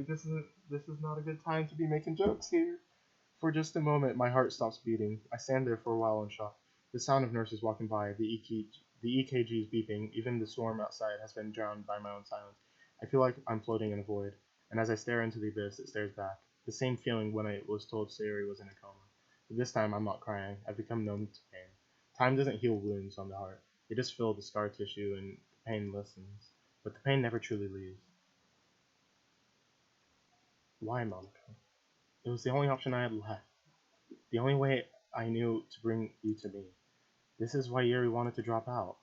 this is not a good time to be making jokes here. For just a moment, my heart stops beating. I stand there for a while in shock. The sound of nurses walking by, the EKGs beeping, even the storm outside has been drowned by my own silence. I feel like I'm floating in a void, and as I stare into the abyss, it stares back. The same feeling when I was told Sayori was in a coma. But this time, I'm not crying. I've become numb to pain. Time doesn't heal wounds on the heart. They just fill the scar tissue and the pain listens. But the pain never truly leaves. Why, Monica? It was the only option I had left. The only way I knew to bring you to me. This is why Yuri wanted to drop out.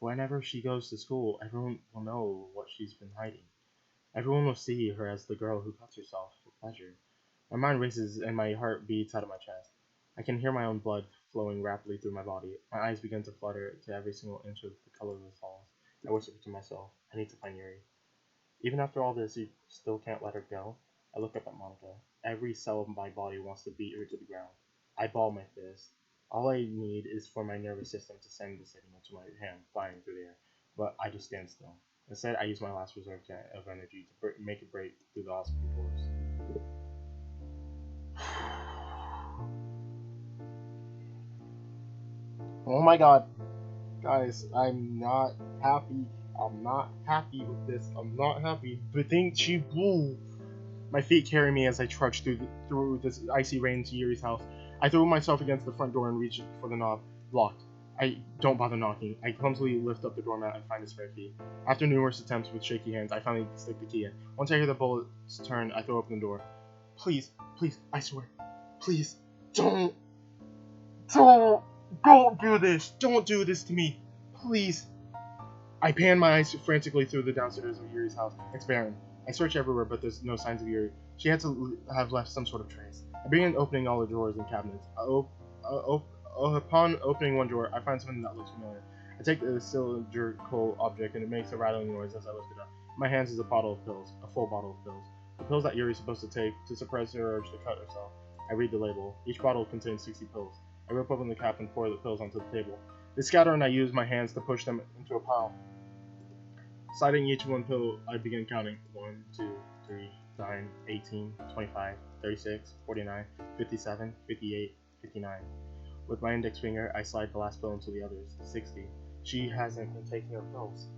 Whenever she goes to school, everyone will know what she's been hiding. Everyone will see her as the girl who cuts herself for pleasure. My mind races and my heart beats out of my chest. I can hear my own blood flowing rapidly through my body. My eyes begin to flutter to every single inch of the colorless halls. I whisper to myself, I need to find Yuri. Even after all this, you still can't let her go? I look up at Monica. Every cell of my body wants to beat her to the ground. I ball my fist. All I need is for my nervous system to send the signal to my hand flying through the air, but I just stand still. Instead, I use my last reserve of energy to make a break through the hospital doors. Oh my god. Guys, I'm not happy. I'm not happy with this. I'm not happy. But think she blew. My feet carry me as I trudge through this icy rain to Yuri's house. I throw myself against the front door and reach for the knob. Locked. I don't bother knocking. I clumsily lift up the doormat and find a spare key. After numerous attempts with shaky hands, I finally stick the key in. Once I hear the bullets turn, I throw open the door. Please, I swear. Please, don't do this. Don't do this to me. Please. I pan my eyes frantically through the downstairs of Yuri's house. It's barren. I search everywhere, but there's no signs of Yuri. She had to have left some sort of trace. I begin opening all the drawers and cabinets. Upon opening one drawer, I find something that looks familiar. I take the cylindrical object, and it makes a rattling noise as I lift it up. In my hands is a bottle of pills, a full bottle of pills. The pills that Yuri's supposed to take to suppress her urge to cut herself. I read the label. Each bottle contains 60 pills. I rip open the cap and pour the pills onto the table. They scatter, and I use my hands to push them into a pile. Sliding each one pill, I begin counting. 1, 2, 3, 9, 18, 25, 36, 49, 57, 58, 59. With my index finger, I slide the last pill into the others. 60. She hasn't been taking her pills.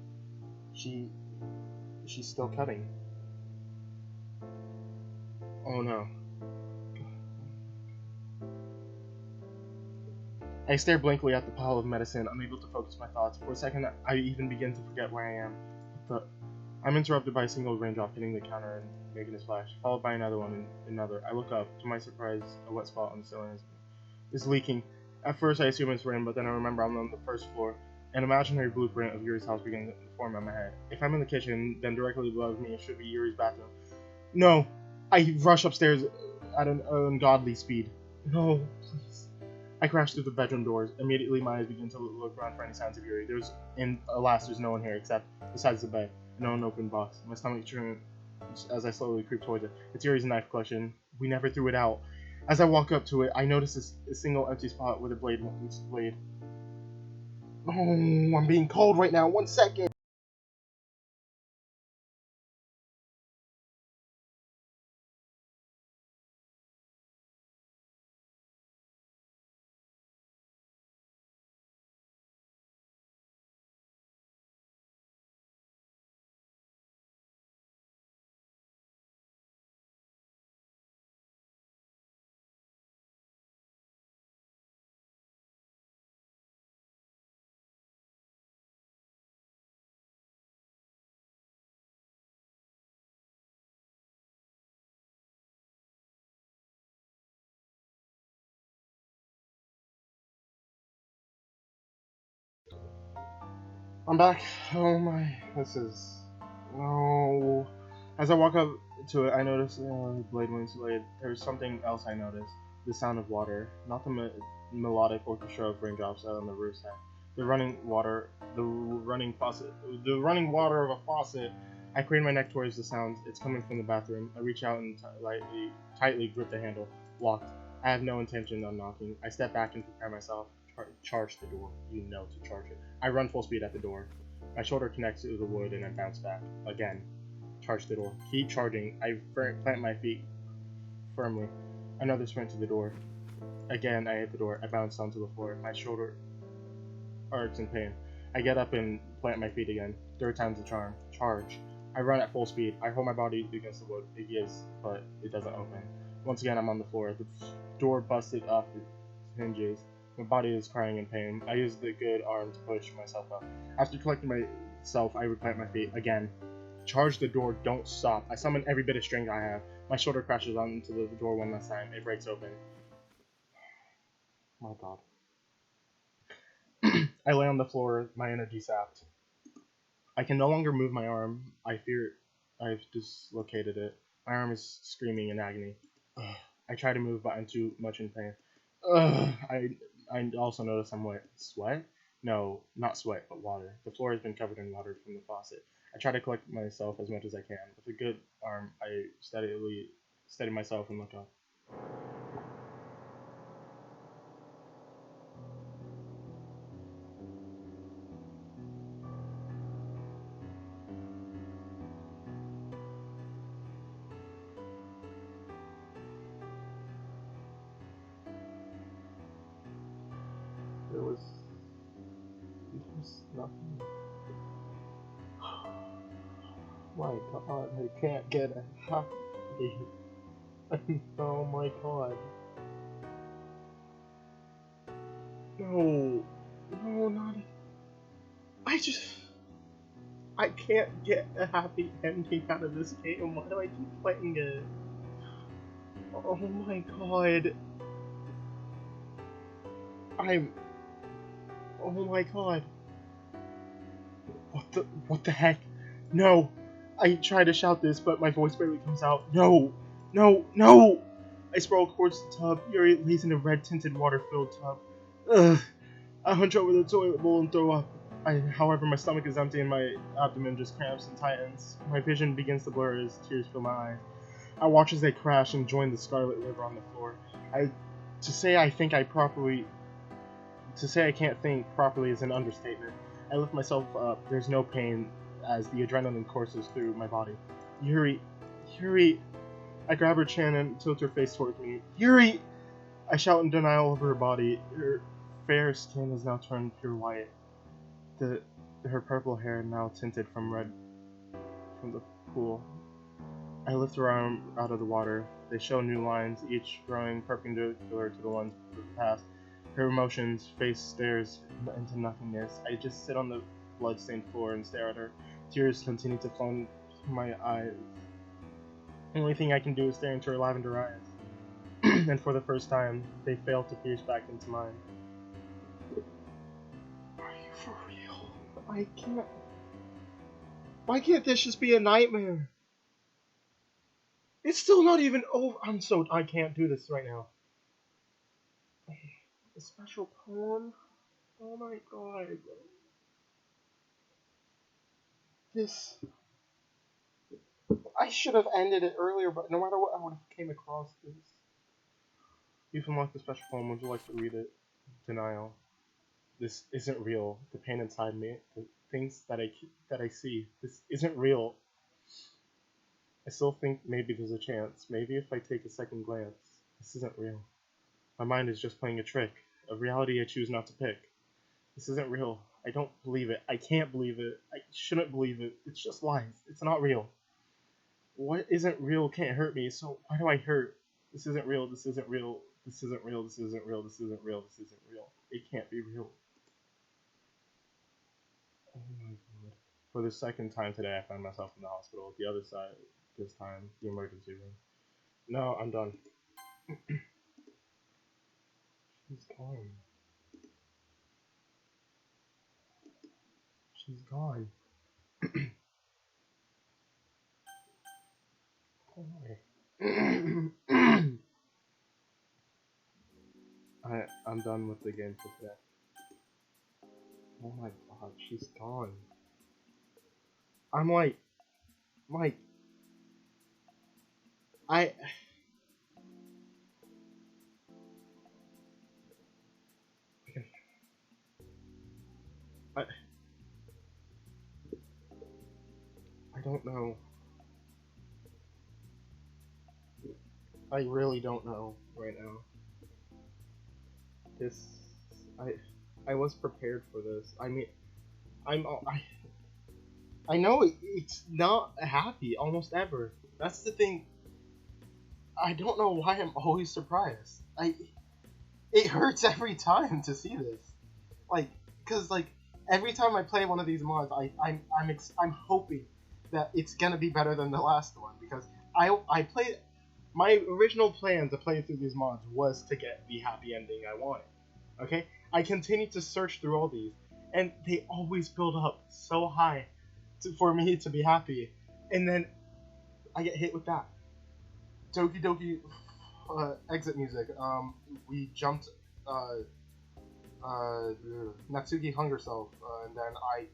She's still cutting. Oh no. I stare blankly at the pile of medicine, unable to focus my thoughts. For a second, I even begin to forget where I am. I'm interrupted by a single raindrop hitting the counter and making a splash, followed by another one and another. I look up. To my surprise, a wet spot on the ceiling is leaking. At first, I assume it's rain, but then I remember I'm on the first floor. An imaginary blueprint of Yuri's house begins to form in my head. If I'm in the kitchen, then directly above me it should be Yuri's bathroom. No! I rush upstairs at an ungodly speed. No, please. I crash through the bedroom doors. Immediately, my eyes begin to look around for any signs of Yuri. Alas, there's no one here except besides the bed, an unopened box. My stomach churns as I slowly creep towards it. It's Yuri's knife collection. We never threw it out. As I walk up to it, I notice a single empty spot with a blade. Oh, I'm being cold right now. 1 second. I'm back. Oh my, this is... No. As I walk up to it, I notice the blade wings delayed. There's something else I notice. The sound of water. Not the melodic orchestra of raindrops out on the roof side. The running water of a faucet. I crane my neck towards the sound. It's coming from the bathroom. I reach out and tightly grip the handle. Locked. I have no intention of knocking. I step back and prepare myself. Charge the door. You know to charge it. I run full speed at the door. My shoulder connects to the wood and I bounce back. Again. Charge the door. Keep charging. I plant my feet firmly. Another sprint to the door. Again, I hit the door. I bounce onto the floor. My shoulder arcs in pain. I get up and plant my feet again. Third time's the charm. Charge. I run at full speed. I hold my body against the wood. It gives, but it doesn't open. Once again, I'm on the floor. The door busted off its hinges. My body is crying in pain. I use the good arm to push myself up. After collecting myself, I replant my feet. Again. Charge the door, don't stop. I summon every bit of strength I have. My shoulder crashes onto the door one last time. It breaks open. My god. I lay on the floor, my energy sapped. I can no longer move my arm. I fear I've dislocated it. My arm is screaming in agony. Ugh. I try to move, but I'm too much in pain. Ugh. I also notice I'm wet. Sweat? No, not sweat, but water. The floor has been covered in water from the faucet. I try to collect myself as much as I can. With a good arm, I steady myself and look up. There was nothing. My god, I can't get a happy. Oh my god. No. No, not. I can't get a happy ending out of this game. Why do I keep playing it? Oh my god. Oh my god. What the heck? No! I try to shout this, but my voice barely comes out. No! No! No! I sprawl towards the tub. Yuri lays in a red-tinted water-filled tub. Ugh! I hunch over the toilet bowl and throw up. However, my stomach is empty and my abdomen just cramps and tightens. My vision begins to blur as tears fill my eyes. I watch as they crash and join the scarlet river on the floor. To say I can't think properly is an understatement. I lift myself up. There's no pain as the adrenaline courses through my body. Yuri! I grab her chin and tilt her face towards me. Yuri! I shout in denial of her body. Her fair skin is now turned pure white. Her purple hair now tinted from red from the pool. I lift her arm out of the water. They show new lines, each growing perpendicular to the ones past. Her emotions, face stares into nothingness. I just sit on the bloodstained floor and stare at her. Tears continue to flow in my eyes. The only thing I can do is stare into her lavender eyes. And for the first time, they fail to pierce back into mine. Are you for real? I can't. Why can't this just be a nightmare? It's still not even over. I can't do this right now. A special poem? Oh my god. This. I should have ended it earlier, but no matter what, I would have came across this. You've unlocked the special poem. Would you like to read it? Denial. This isn't real. The pain inside me, the things that I see. This isn't real. I still think maybe there's a chance. Maybe if I take a second glance. This isn't real. My mind is just playing a trick. A reality I choose not to pick. This isn't real. I don't believe it. I can't believe it. I shouldn't believe it. It's just lies. It's not real. What isn't real can't hurt me, so why do I hurt? This isn't real. This isn't real. This isn't real. This isn't real. This isn't real. This isn't real. It can't be real. Oh my god. For the second time today, I find myself in the hospital. The other side, this time, the emergency room. No, I'm done. She's gone. She's gone. I'm done with the game for today. Oh my god, she's gone. I'm like, I don't know. I really don't know right now. I was prepared for this. I mean, I know it's not happy almost ever. That's the thing. I don't know why I'm always surprised. It hurts every time to see this. Cause every time I play one of these mods, I'm hoping that it's gonna be better than the last one, because I played. My original plan to play through these mods was to get the happy ending I wanted. Okay? I continued to search through all these, and they always build up so high for me to be happy, and then I get hit with that. Doki Doki exit music. We jumped. Natsuki hung herself, and then I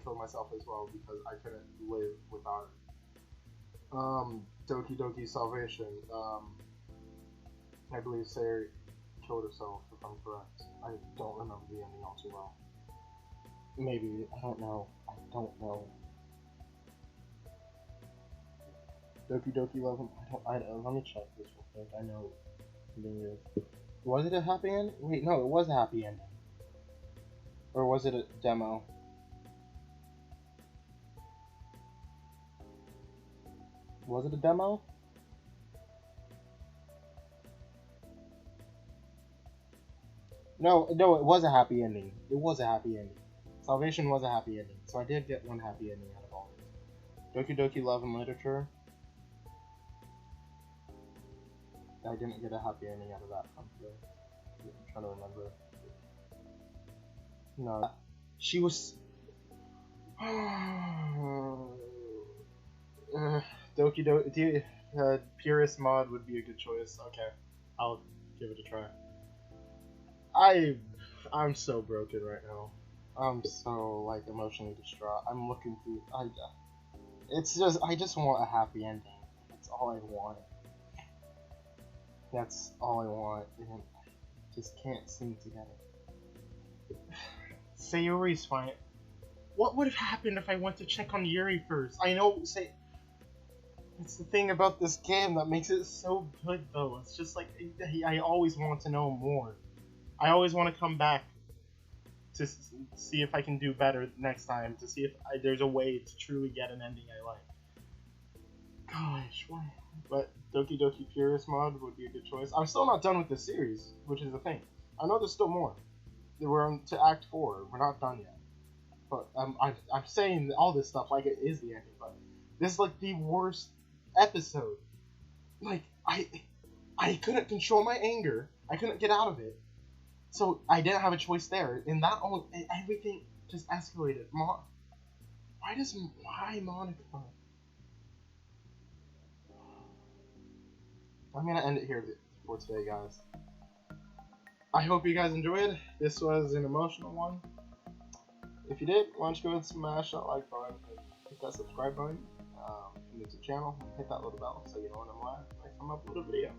killed myself as well because I couldn't live without her. Doki Doki Salvation. I believe Sayori killed herself, if I'm correct. I don't remember the ending all too well. Maybe, I don't know. Doki Doki Love him. Let me check this real quick. I know it is. Was it a happy ending? Wait, no, it was a happy ending. Or was it a demo? Was it a demo? No, it was a happy ending. It was a happy ending. Salvation was a happy ending, so I did get one happy ending out of all this. Doki Doki Love and Literature. I didn't get a happy ending out of that one. I'm trying to remember. No. She was... Doki Doki... Purist mod would be a good choice. Okay. I'll give it a try. I'm so broken right now. I'm so, emotionally distraught. I'm looking through... I just want a happy ending. That's all I want. That's all I want, and I just can't seem to get it. Sayori's fine. What would have happened if I went to check on Yuri first? I know, it's the thing about this game that makes it so good, though. It's just I always want to know more. I always want to come back to see if I can do better next time, to see if there's a way to truly get an ending I like. Gosh, why? But Doki Doki Purist mod would be a good choice. I'm still not done with the series, which is the thing. I know there's still more. We're on to Act 4. We're not done yet. But I'm saying all this stuff like it is the ending. But this is like the worst episode. Like I couldn't control my anger. I couldn't get out of it. So I didn't have a choice there. And that only everything just escalated. Why Monica? I'm gonna end it here for today, guys. I hope you guys enjoyed. This was an emotional one. If you did, why don't you go ahead and smash that like button and hit that subscribe button. If you're new to the channel, hit that little bell so you know when I'm live next time I upload a video.